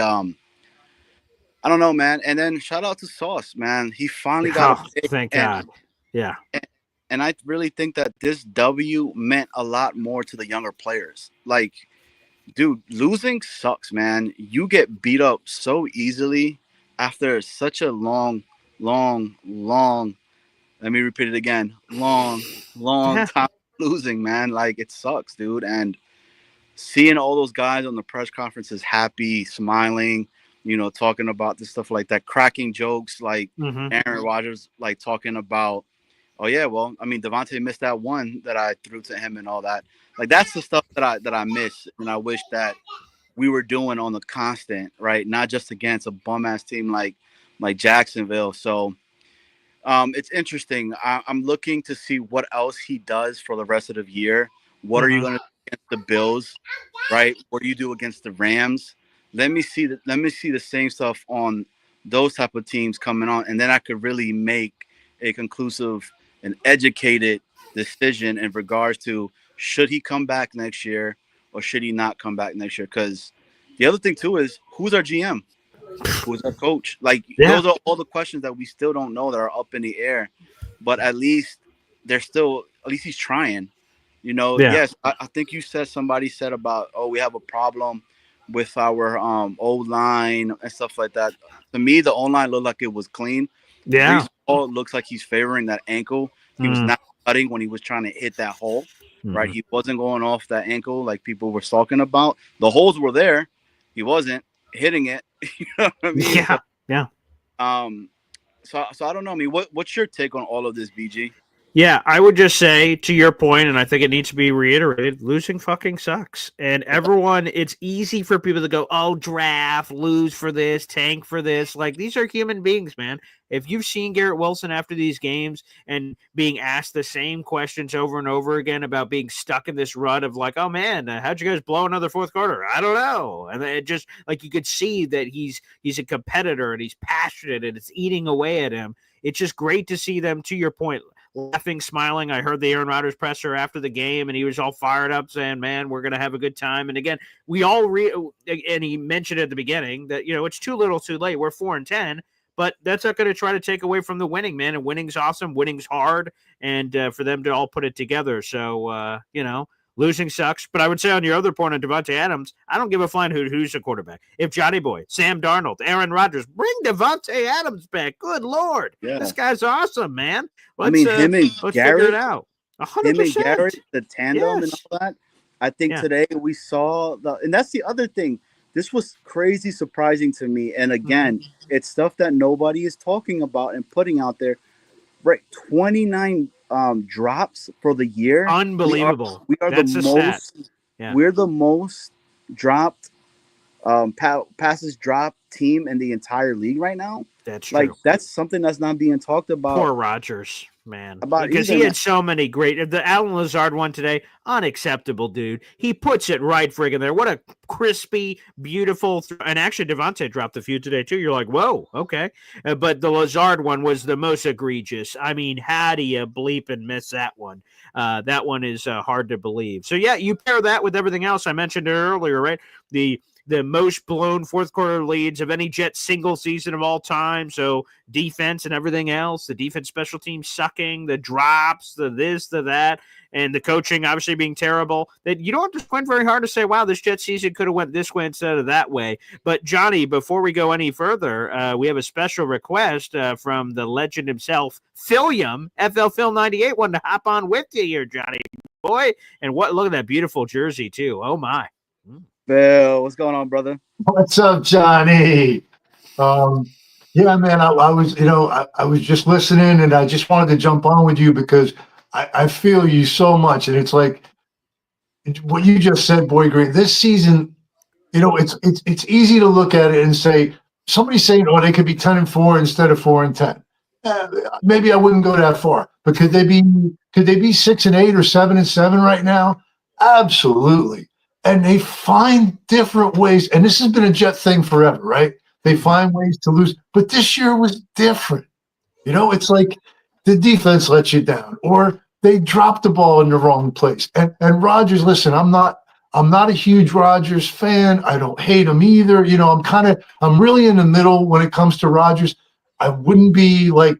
S5: don't know, man. And then shout out to Sauce, man. He finally got a pick.
S1: Thank God. Yeah.
S5: And I really think that this W meant a lot more to the younger players. Like, dude, losing sucks, man. You get beat up so easily after such a long, let me repeat it again, long time losing, man. Like, it sucks, dude. And seeing all those guys on the press conferences happy, smiling, talking about this stuff like that, cracking jokes, like Aaron Rodgers, like talking about, oh yeah, well, I mean, Davante missed that one that I threw to him and all that. Like, that's the stuff that I miss, and I wish that we were doing on the constant, right? Not just against a bum ass team like Jacksonville. So it's interesting. I'm looking to see what else he does for the rest of the year. What are you going to do against the Bills, right? What do you do against the Rams? Let me see the same stuff on those type of teams coming on, and then I could really make a conclusive and educated decision in regards to, should he come back next year or should he not come back next year? Because the other thing too is, who's our GM? Who's our coach? Like, those are all the questions that we still don't know, that are up in the air. But at least he's trying. Yes, I think somebody said about, we have a problem with our O-line and stuff like that. To me, the O-line looked like it was clean.
S1: Yeah.
S5: Brees Hall looks like he's favoring that ankle. He was not cutting when he was trying to hit that hole, right? He wasn't going off that ankle like people were talking about. The holes were there. He wasn't hitting it. You know what I mean?
S1: Yeah. Yeah.
S5: So I don't know. I mean, what's your take on all of this, BG?
S1: Yeah, I would just say, to your point, and I think it needs to be reiterated, losing fucking sucks. And everyone, it's easy for people to go, oh, draft, lose for this, tank for this. Like, these are human beings, man. If you've seen Garrett Wilson after these games and being asked the same questions over and over again about being stuck in this rut of like, oh, man, how'd you guys blow another fourth quarter? I don't know. And it just, like, you could see that he's a competitor and he's passionate and it's eating away at him. It's just great to see them, to your point, laughing, smiling. I heard the Aaron Rodgers presser after the game, and he was all fired up saying, man, we're going to have a good time. And again, we all and he mentioned at the beginning that, it's too little too late. We're 4-10, but that's not going to try to take away from the winning, man. And winning's awesome. Winning's hard. And for them to all put it together. So, losing sucks. But I would say on your other point on Davante Adams, I don't give a flying hoot who's the quarterback. If Johnny Boy, Sam Darnold, Aaron Rodgers, bring Davante Adams back. Good Lord. Yeah. This guy's awesome, man.
S5: Him and
S1: let's
S5: Garrett,
S1: figure it out. 100%.
S5: Him and Garrett, the tandem and all that. I think today we saw and that's the other thing. This was crazy surprising to me. And again, it's stuff that nobody is talking about and putting out there. Right. 29 drops for the year.
S1: Unbelievable.
S5: We are the most. Yeah. We're the most dropped passes dropped team in the entire league right now.
S1: That's true.
S5: Like, that's something that's not being talked about.
S1: Poor Rodgers. man,
S5: about
S1: because
S5: either,
S1: he
S5: man.
S1: had so many great. The Alan Lazard one today, unacceptable, dude. He puts it right friggin' there. What a crispy, beautiful, and actually Davante dropped a few today too. You're like, whoa, okay. But the Lazard one was the most egregious. I mean, how do you bleep and miss that one? That one is hard to believe. So yeah, you pair that with everything else I mentioned earlier, right? The most blown fourth quarter leads of any Jet single season of all time. So defense and everything else, the defense special team sucking, the drops, the this, the that, and the coaching obviously being terrible. That you don't have to squint very hard to say, wow, this Jet season could have went this way instead of that way. But Johnny, before we go any further, we have a special request from the legend himself, Philium, FL Phil 98, wanted to hop on with you here, Johnny boy. And look at that beautiful jersey too. Oh my.
S5: Bill, what's going on, brother?
S6: What's up, Johnny? Yeah, man, I was, I was just listening, and I just wanted to jump on with you because I feel you so much, and it's like what you just said, Boy Green. This season, it's easy to look at it and say somebody's saying, oh, they could be 10-4 instead of 4-10. Maybe I wouldn't go that far, but could they be 6-8 or 7-7 right now? Absolutely. And they find different ways. And this has been a Jet thing forever, right? They find ways to lose. But this year was different. It's like the defense let you down, or they dropped the ball in the wrong place. And Rodgers, listen, I'm not a huge Rodgers fan. I don't hate him either. I'm really in the middle when it comes to Rodgers. I wouldn't be like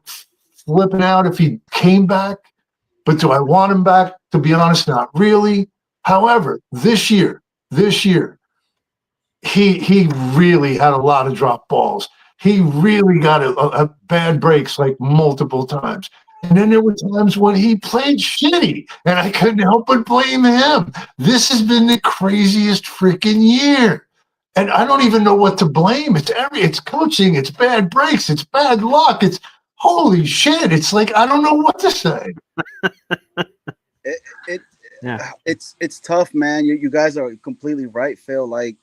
S6: flipping out if he came back. But do I want him back? To be honest, not really. However, this year, he really had a lot of drop balls. He really got a bad breaks like multiple times. And then there were times when he played shitty, and I couldn't help but blame him. This has been the craziest freaking year. And I don't even know what to blame. It's coaching, it's bad breaks, it's bad luck. It's holy shit. It's like I don't know what to say.
S5: It's tough, man. You guys are completely right, Phil. Like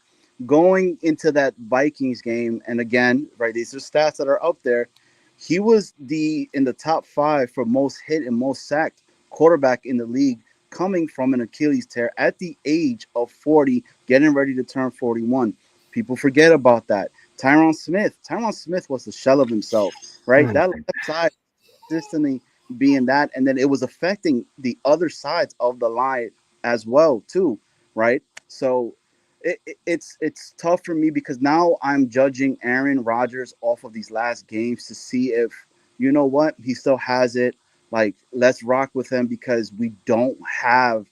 S5: going into that Vikings game, and again, right, these are stats that are up there. He was in the top 5 for most hit and most sacked quarterback in the league, coming from an Achilles tear at the age of 40, getting ready to turn 41. People forget about that. Tyron Smith was the shell of himself, right? That left side consistently being that, and then it was affecting the other sides of the line as well too, right? So it's tough for me because now I'm judging Aaron Rodgers off of these last games to see if, you know what, he still has it. Like, let's rock with him because we don't have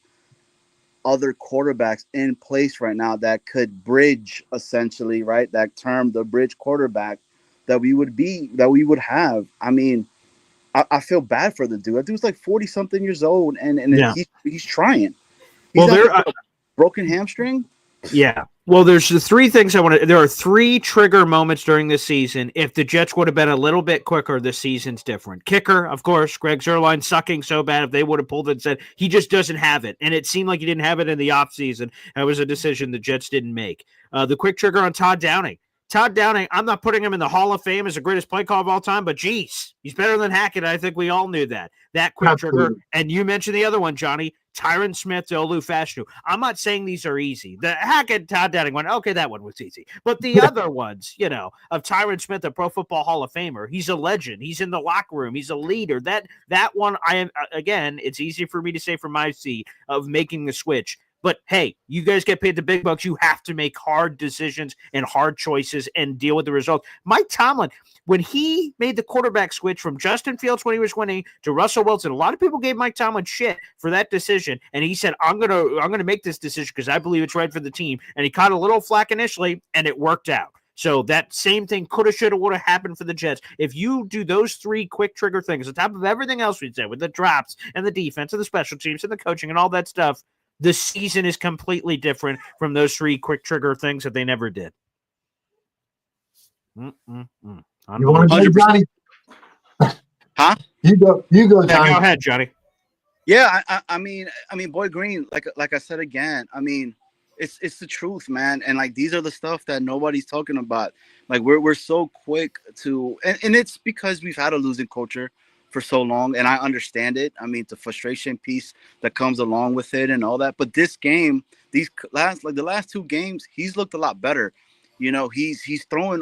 S5: other quarterbacks in place right now that could bridge, essentially, right? That term, the bridge quarterback that we would have. I mean, I feel bad for the dude. That dude's like 40-something years old, and he's trying. He's got a broken hamstring.
S1: Yeah. Well, there's the three things I want to. There are 3 trigger moments during this season. If the Jets would have been a little bit quicker, the season's different. Kicker, of course, Greg Zuerlein sucking so bad. If they would have pulled it and said he just doesn't have it, and it seemed like he didn't have it in the offseason, that was a decision the Jets didn't make. The quick trigger on Todd Downing. Todd Downing, I'm not putting him in the Hall of Fame as the greatest play call of all time, but geez, he's better than Hackett. I think we all knew that. That quick trigger. And you mentioned the other one, Johnny, Tyron Smith to Olu Fashanu. I'm not saying these are easy. The Hackett, Todd Downing one, okay, that one was easy. But the other ones, of Tyron Smith, a Pro Football Hall of Famer, he's a legend. He's in the locker room. He's a leader. That one, again, it's easy for me to say from my seat of making the switch. But hey, you guys get paid the big bucks. You have to make hard decisions and hard choices and deal with the results. Mike Tomlin, when he made the quarterback switch from Justin Fields when he was winning to Russell Wilson, a lot of people gave Mike Tomlin shit for that decision. And he said, I'm gonna make this decision because I believe it's right for the team. And he caught a little flack initially, and it worked out. So that same thing coulda, shoulda, woulda happened for the Jets. If you do those 3 quick trigger things on top of everything else we said with the drops and the defense and the special teams and the coaching and all that stuff, the season is completely different from those 3 quick trigger things that they never did.
S6: You want to go, Johnny?
S5: Huh?
S6: You go, Johnny.
S1: Go ahead, Johnny.
S5: Yeah, I mean, Boy Green, like I said again, I mean, it's the truth, man. And like these are the stuff that nobody's talking about. Like we're so quick to, and it's because we've had a losing culture for so long, and I understand it. I mean, the frustration piece that comes along with it and all that. But this game, the last two games, he's looked a lot better. You know, he's throwing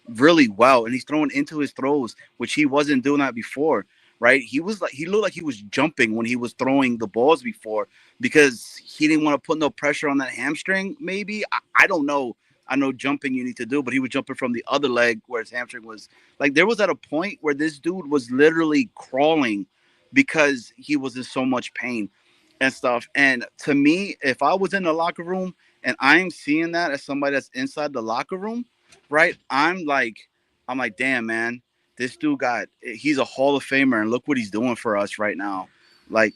S5: really well, and he's throwing into his throws, which he wasn't doing that before. Right? He looked like he was jumping when he was throwing the balls before because he didn't want to put no pressure on that hamstring. Maybe I don't know. I know jumping you need to do, but he was jumping from the other leg where his hamstring was. Like, there was at a point where this dude was literally crawling because he was in so much pain and stuff. And to me, if I was in the locker room and I'm seeing that as somebody that's inside the locker room, right? I'm like, damn, man, this dude he's a Hall of Famer, and look what he's doing for us right now. Like,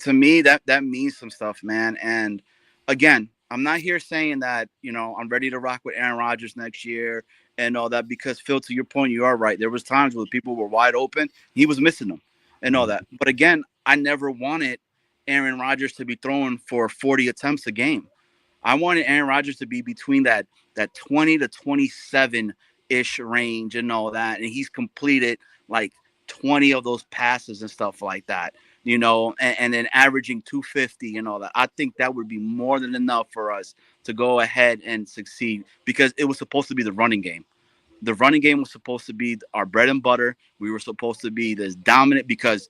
S5: to me, that means some stuff, man. And again, I'm not here saying that, you know, I'm ready to rock with Aaron Rodgers next year and all that, because Phil, to your point, you are right. There was times where people were wide open. He was missing them and all that. But again, I never wanted Aaron Rodgers to be throwing for 40 attempts a game. I wanted Aaron Rodgers to be between that 20 to 27-ish range and all that. And he's completed like 20 of those passes and stuff like that, you know, and then averaging 250 and all that. I think that would be more than enough for us to go ahead and succeed, because it was supposed to be the running game. The running game was supposed to be our bread and butter. We were supposed to be this dominant because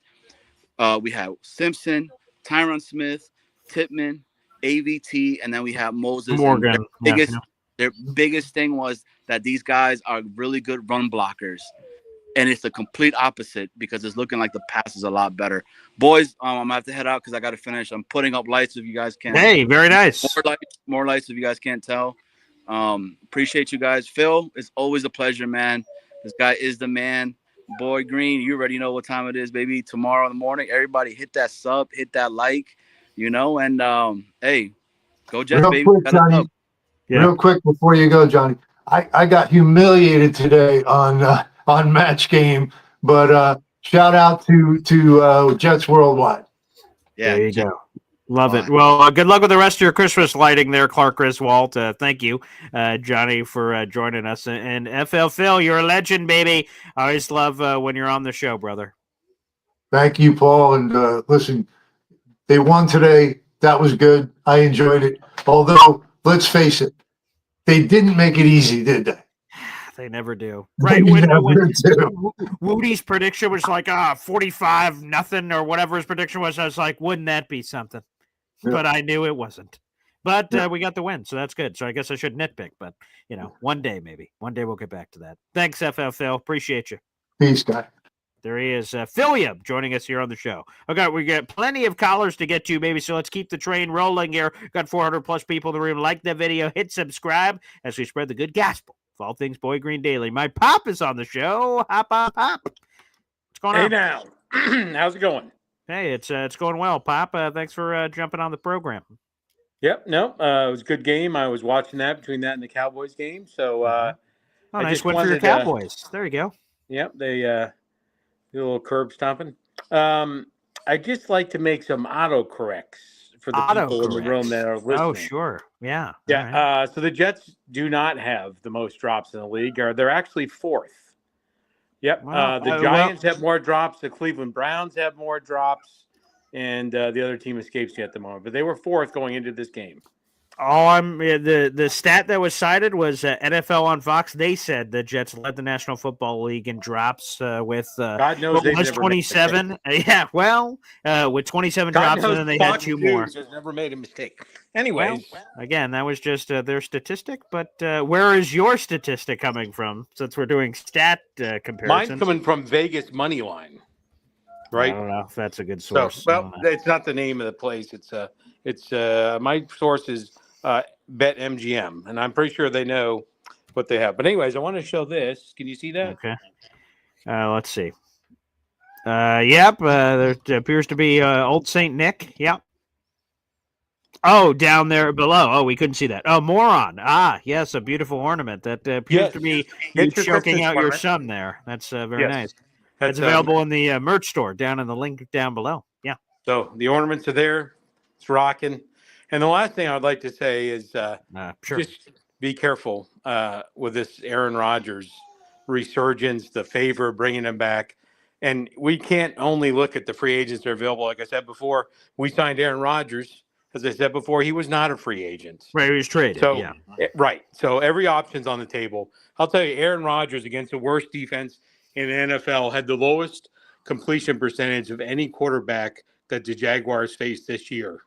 S5: we had Simpson, Tyron Smith, Tippmann, AVT, and then we have Moses.
S1: Morgan.
S5: Their biggest thing was that these guys are really good run blockers. And it's the complete opposite, because it's looking like the pass is a lot better. Boys, I'm going to have to head out because I got to finish. I'm putting up lights if you guys can.
S1: Hey, very nice.
S5: More lights if you guys can't tell. Appreciate you guys. Phil, it's always a pleasure, man. This guy is the man. Boy Green, you already know what time it is, baby. Tomorrow in the morning, everybody hit that sub, hit that like, you know, and hey, go Jets,
S6: Real
S5: baby.
S6: quick, Johnny, real quick before you go, Johnny. I got humiliated today on Match Game, but shout out to Jets Worldwide.
S5: Yeah,
S1: there you go. Love it. Well, good luck with the rest of your Christmas lighting there, Clark Griswold. Thank you, Johnny, for joining us. And FL Phil, you're a legend, baby. I always love when you're on the show, brother.
S6: Thank you, Paul. And listen, they won today. That was good. I enjoyed it. Although, let's face it, they didn't make it easy, did they?
S1: They never do. Right. When Woody's prediction was like 45-0 or whatever his prediction was, I was like, wouldn't that be something? Yeah. But I knew it wasn't. But we got the win, so that's good. So I guess I should nitpick, but you know, one day maybe. One day we'll get back to that. Thanks, FL Phil. Appreciate you.
S6: Peace, guy.
S1: There he is, Philliam, joining us here on the show. Okay, we got plenty of callers to get to, baby, so let's keep the train rolling here. Got 400-plus people in the room. Like the video, hit subscribe as we spread the good gospel of all things Boy Green Daily. My pop is on the show. Hop, hop, hop. What's going on?
S7: Hey, now. How's it going?
S1: Hey, it's going well, Pop. Thanks for jumping on the program.
S7: Yep, no, it was a good game. I was watching that between that and the Cowboys game. So,
S1: nice win for your Cowboys. There you go.
S7: Yep, they do a little curb stomping. I just like to make some autocorrects for the people in the room that are listening.
S1: Oh, sure. Yeah.
S7: Yeah. Right. So the Jets do not have the most drops in the league. They're actually fourth. Yep. Wow. The Giants have more drops. The Cleveland Browns have more drops. And the other team escapes me at the moment. But they were fourth going into this game.
S1: Oh, the stat that was cited was NFL on Fox. They said the Jets led the National Football League in drops with
S7: God knows they
S1: was 27. Yeah, well, with 27 drops, and then they had two more.
S7: Just never made a mistake. Anyways,
S1: again, that was just their statistic. But where is your statistic coming from? Since we're doing stat comparisons,
S7: mine's coming from Vegas money line. Right.
S1: I don't know if that's a good source.
S7: So, it's not the name of the place. It's my source is Bet MGM, and I'm pretty sure they know what they have. But anyways, I want to show this. Can you see that?
S1: Okay. Let's see. Yep. There appears to be Old Saint Nick. Yep. Oh, down there below. Oh, we couldn't see that. Oh, moron. Ah, yes, a beautiful ornament that appears to be you choking out your son there. That's very nice. It's available in the merch store down in the link down below. Yeah.
S7: So the ornaments are there. It's rocking. And the last thing I would like to say is just be careful with this Aaron Rodgers resurgence, the favor, bringing him back. And we can't only look at the free agents that are available. Like I said before, we signed Aaron Rodgers. As I said before, he was not a free agent.
S1: Right, he was traded.
S7: So,
S1: yeah.
S7: Right. So every option's on the table. I'll tell you, Aaron Rodgers against the worst defense in the NFL had the lowest completion percentage of any quarterback that the Jaguars faced this year.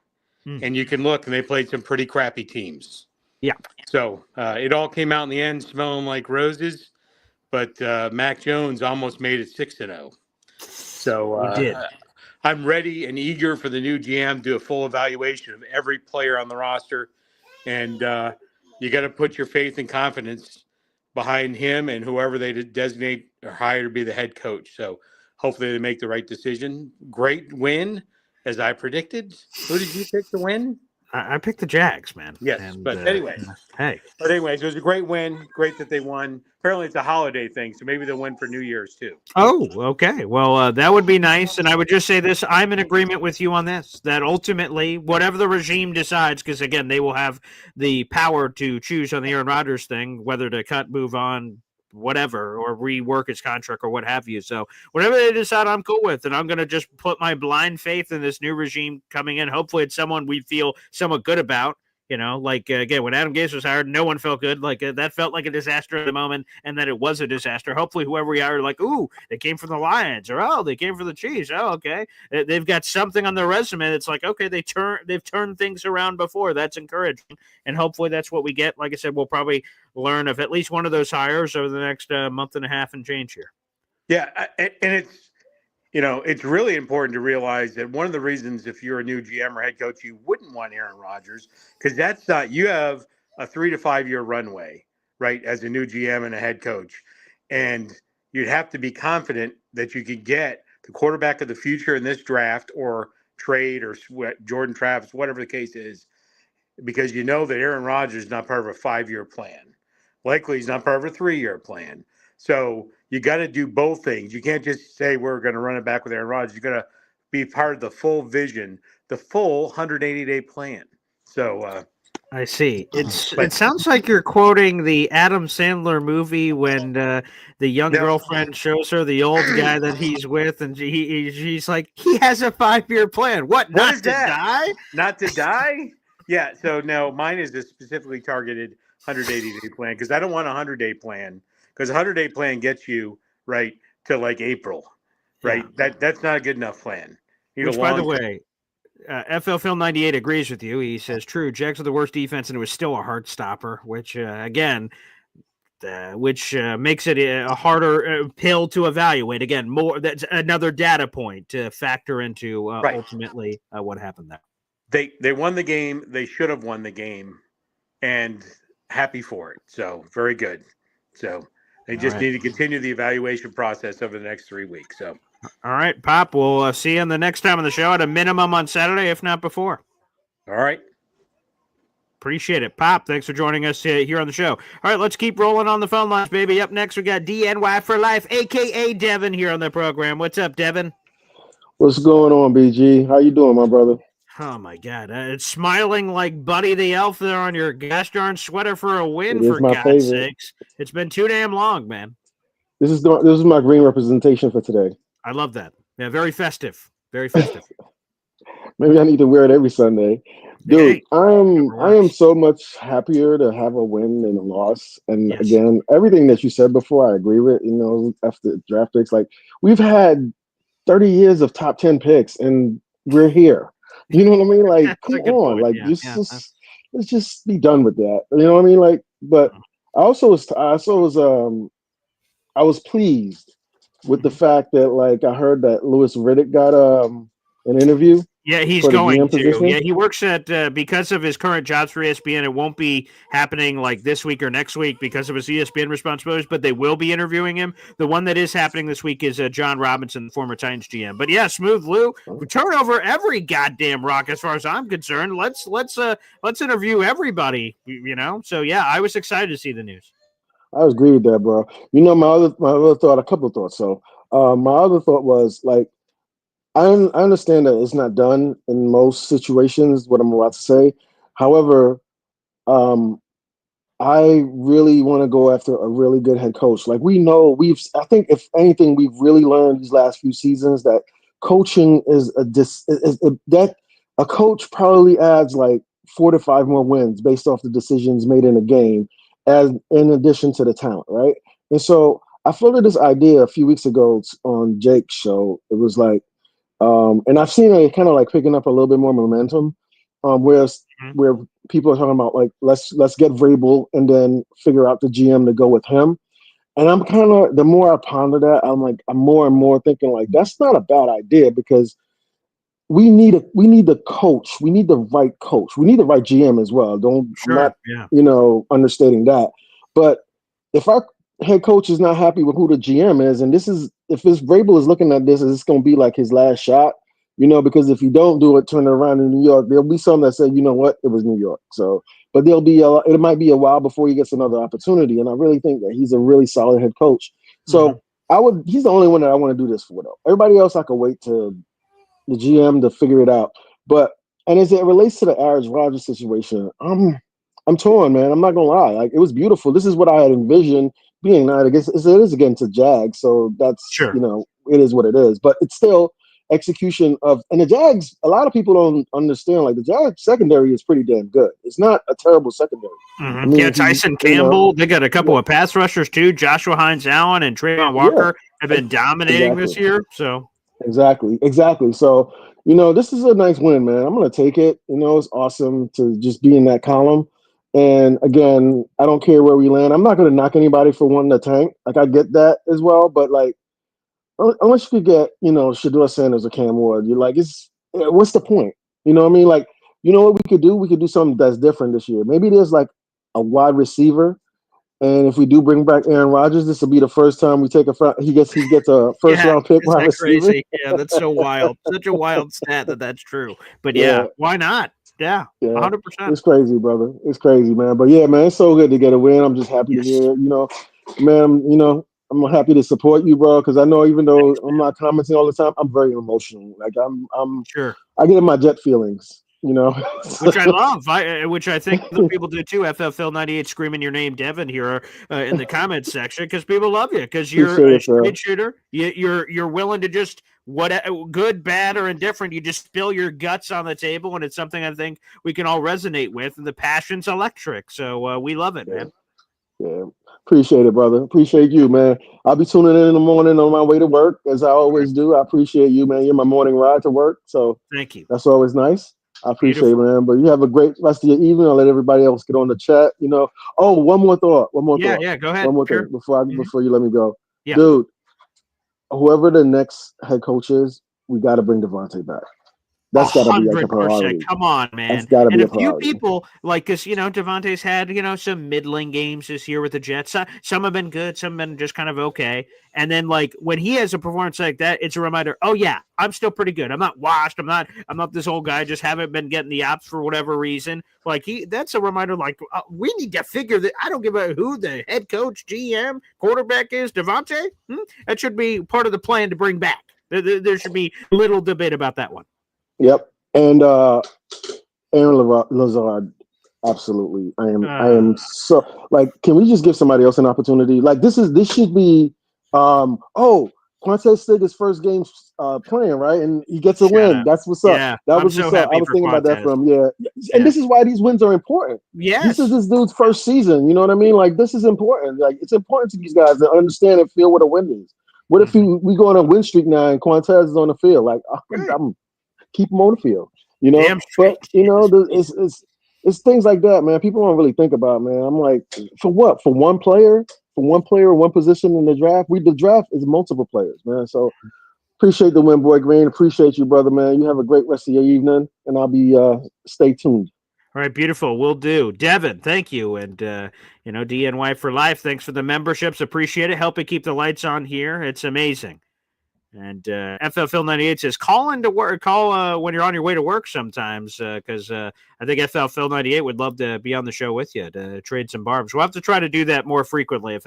S7: And you can look, and they played some pretty crappy teams.
S1: Yeah.
S7: So it all came out in the end smelling like roses, but Mac Jones almost made it 6-0. So
S1: He did.
S7: I'm ready and eager for the new GM to do a full evaluation of every player on the roster. And you got to put your faith and confidence behind him and whoever they designate or hire to be the head coach. So hopefully they make the right decision. Great win, as I predicted. Who did you pick to win?
S1: I picked the Jags, man.
S7: Yes,
S1: and,
S7: but anyway.
S1: Hey.
S7: But anyways, it was a great win. Great that they won. Apparently it's a holiday thing, so maybe they'll win for New Year's too.
S1: Oh, okay. Well, that would be nice. And I would just say this. I'm in agreement with you on this, that ultimately, whatever the regime decides, because, again, they will have the power to choose on the Aaron Rodgers thing, whether to cut, move on, whatever, or rework his contract or what have you. So whatever they decide, I'm cool with. And I'm going to just put my blind faith in this new regime coming in. Hopefully it's someone we feel somewhat good about. You know, like, again, when Adam Gase was hired, no one felt good. Like, that felt like a disaster at the moment, and that it was a disaster. Hopefully, whoever we hired, like, ooh, they came from the Lions, or, oh, they came from the Chiefs. Oh, okay. They've got something on their resume that's like, okay, they've turned things around before. That's encouraging, and hopefully that's what we get. Like I said, we'll probably learn of at least one of those hires over the next month and a half and change here.
S7: Yeah, and it's, it's really important to realize that one of the reasons if you're a new GM or head coach, you wouldn't want Aaron Rodgers, because that's not, you have a 3 to 5 year runway, right, as a new GM and a head coach. And you'd have to be confident that you could get the quarterback of the future in this draft or trade or Jordan Travis, whatever the case is, because you know that Aaron Rodgers is not part of a 5-year plan. Likely he's not part of a 3-year plan. So you got to do both things. You can't just say we're going to run it back with Aaron Rodgers. You got to be part of the full vision, the full 180-day plan. So
S1: I see. It sounds like you're quoting the Adam Sandler movie when the young girlfriend shows her the old guy that he's with, and she's like, he has a 5-year plan. What not to die?
S7: Not to die? Yeah. So no, mine is a specifically targeted 180-day plan, because I don't want a 100-day plan. Because a 100-day plan gets you right to like April, right? Yeah. That's not a good enough plan.
S1: Which, by the way, FL Film 98 agrees with you. He says, true, Jags are the worst defense, and it was still a heart stopper, which, again, makes it a harder pill to evaluate. Again, that's another data point to factor into ultimately what happened there.
S7: They won the game. They should have won the game, and happy for it. So very good. So they just need to continue the evaluation process over the next 3 weeks. So,
S1: all right, Pop, we'll see you on the next time on the show, at a minimum on Saturday, if not before.
S7: All right.
S1: Appreciate it. Pop, thanks for joining us here on the show. All right, let's keep rolling on the phone lines, baby. Up next, we got DNY for Life, a.k.a. Devin, here on the program. What's up, Devin?
S8: What's going on, BG? How you doing, my brother?
S1: Oh, my God. It's smiling like Buddy the Elf there on your gosh darn sweater for a win, for God's sakes. It's been too damn long, man.
S8: This is my green representation for today.
S1: I love that. Yeah, very festive. Very festive.
S8: Maybe I need to wear it every Sunday. Dude, I am so much happier to have a win than a loss. And again, everything that you said before, I agree with. After draft picks, like, we've had 30 years of top 10 picks, and we're here. You know what I mean? Like, come on, like, let's just be done with that. You know what I mean? Like, but I was pleased with the fact that, like, I heard that Louis Riddick got an interview.
S1: Yeah, he's going to. Yeah, he works at because of his current jobs for ESPN. It won't be happening like this week or next week because of his ESPN responsibilities, but they will be interviewing him. The one that is happening this week is John Robinson, the former Titans GM. But yeah, Smooth Lou, we turn over every goddamn rock as far as I'm concerned. Let's interview everybody. So yeah, I was excited to see the news.
S8: I agree with that, bro. My other thought, a couple of thoughts. So my other thought was, like, I understand that it's not done in most situations, what I'm about to say. However, I really want to go after a really good head coach. Like I think if anything, we've really learned these last few seasons that coaching is that a coach probably adds like 4 to 5 more wins based off the decisions made in a game, as in addition to the talent, right? And so I floated this idea a few weeks ago on Jake's show. It was like, and I've seen it kind of like picking up a little bit more momentum, where people are talking about like let's get Vrabel and then figure out the GM to go with him. And I'm kind of, the more I ponder that, I'm more and more thinking like that's not a bad idea, because we need the coach. We need the right coach. We need the right GM as well. I'm not understating that. But if our head coach is not happy with who the GM is, and if this Vrabel is looking at this as it's going to be like his last shot, because if you don't do it, turn it around in New York, there'll be some that say, you know what, it was New York. So, but it might be a while before he gets another opportunity. And I really think that he's a really solid head coach. So he's the only one that I want to do this for, though. Everybody else, I could wait to the GM to figure it out. And as it relates to the Aaron Rodgers situation, I'm torn, man. I'm not gonna lie. Like, it was beautiful. This is what I had envisioned being. Not, I guess it is against the Jags, so that's it is what it is. But it's still execution of, and the Jags. A lot of people don't understand. Like, the Jags secondary is pretty damn good. It's not a terrible secondary.
S1: I mean, Tyson Campbell. They got a couple of pass rushers too. Joshua Hines-Allen and Trayvon Walker have been dominating this year. So
S8: exactly. So this is a nice win, man. I'm gonna take it. It's awesome to just be in that column. And again, I don't care where we land. I'm not going to knock anybody for wanting to tank. Like, I get that as well. But, like, unless you could get, Shedeur Sanders or Cam Ward, you're like, what's the point? You know what I mean? Like, you know what we could do? We could do something that's different this year. Maybe there's, like, a wide receiver. And if we do bring back Aaron Rodgers, this will be the first time we take he gets a first round pick wide receiver.
S1: Crazy? Yeah, that's so wild. Such a wild stat that's true. But why not? Yeah, 100%.
S8: It's crazy, brother. It's crazy, man. But yeah, man, it's so good to get a win. I'm just happy to hear it. Man, I'm happy to support you, bro, because I know even though I'm not commenting all the time, I'm very emotional. Like, I'm
S1: sure.
S8: I get in my Jet feelings,
S1: which I love. Which I think other people do too. FFL 98 screaming your name, Devin, here in the comments section, because people love you, because you're a straight shooter. You're willing to just good, bad, or indifferent. You just spill your guts on the table, and it's something I think we can all resonate with. And the passion's electric, so we love it, man.
S8: Yeah, appreciate it, brother. Appreciate you, man. I'll be tuning in the morning on my way to work, as I always do. I appreciate you, man. You're my morning ride to work, so
S1: thank you.
S8: That's always nice. I appreciate it, man. But you have a great rest of your evening. I'll let everybody else get on the chat. Oh, one more thought.
S1: Yeah, go ahead.
S8: One more thing before you let me go.
S1: Yeah.
S8: Dude, whoever the next head coach is, we got to bring Davante back. That's got to be like a priority.
S1: Come on, man.
S8: That's got to be a
S1: few people, like, because, Davante's had, some middling games this year with the Jets. Some have been good. Some have been just kind of okay. And then, like, when he has a performance like that, it's a reminder, oh, yeah, I'm still pretty good. I'm not washed. I'm not this old guy. I just haven't been getting the ops for whatever reason. Like, that's a reminder, like, we need to figure that. I don't give a who the head coach, GM, quarterback is, Davante. That should be part of the plan to bring back. There should be little debate about that one.
S8: Yep. And Aaron Lazard, absolutely. I am so, like, can we just give somebody else an opportunity? Like, this should be Quantez Stig's first game playing, right? And he gets a win. That's what's up.
S1: Yeah,
S8: that was what's up. I was thinking about that from And this is why these wins are important.
S1: Yes.
S8: This is this dude's first season. You know what I mean? Like, this is important. Like, it's important to these guys to understand and feel what a win is. What if we go on a win streak now and Quantez is on the field? Like, I'm keep him on the field, But it's things like that, man. People don't really think about, man. I'm like, for what? For one player, one position in the draft. The draft is multiple players, man. So appreciate the win, Boy Green. Appreciate you, brother, man. You have a great rest of your evening, and I'll be stay tuned.
S1: All right, beautiful. Will do. Devin, thank you. And, DNY for life. Thanks for the memberships. Appreciate it. Helping keep the lights on here. It's amazing. And FFL 98 says, call into work. Call when you're on your way to work sometimes, because I think FFL 98 would love to be on the show with you to trade some barbs. We'll have to try to do that more frequently. If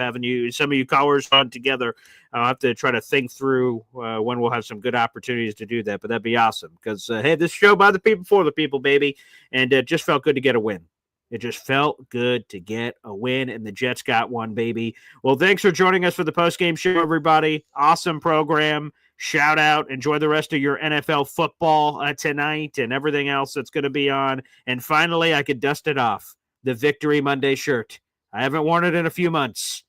S1: some of you callers on together, I'll have to try to think through when we'll have some good opportunities to do that. But that'd be awesome because, hey, this show by the people for the people, baby. And it just felt good to get a win. It just felt good to get a win, and the Jets got one, baby. Well, thanks for joining us for the postgame show, everybody. Awesome program. Shout out. Enjoy the rest of your NFL football tonight and everything else that's going to be on. And finally, I could dust it off. The Victory Monday shirt. I haven't worn it in a few months,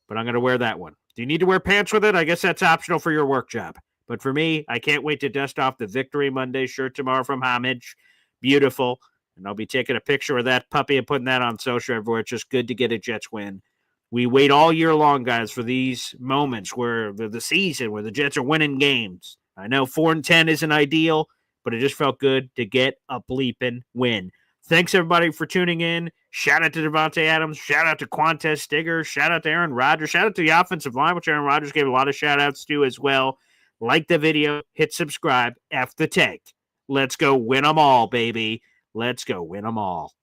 S1: but I'm going to wear that one. Do you need to wear pants with it? I guess that's optional for your work job. But for me, I can't wait to dust off the Victory Monday shirt tomorrow from Homage. Beautiful. And I'll be taking a picture of that puppy and putting that on social everywhere. It's just good to get a Jets win. We wait all year long, guys, for these moments where the season where the Jets are winning games. I know 4-10 isn't ideal, but it just felt good to get a bleeping win. Thanks, everybody, for tuning in. Shout out to Davante Adams. Shout out to Quantez Stigger. Shout out to Aaron Rodgers. Shout out to the offensive line, which Aaron Rodgers gave a lot of shout-outs to as well. Like the video. Hit subscribe. F the take. Let's go win them all, baby. Let's go win them all.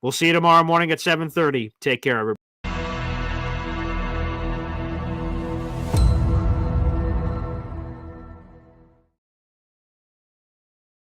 S1: We'll see you tomorrow morning at 7:30. Take care, everybody.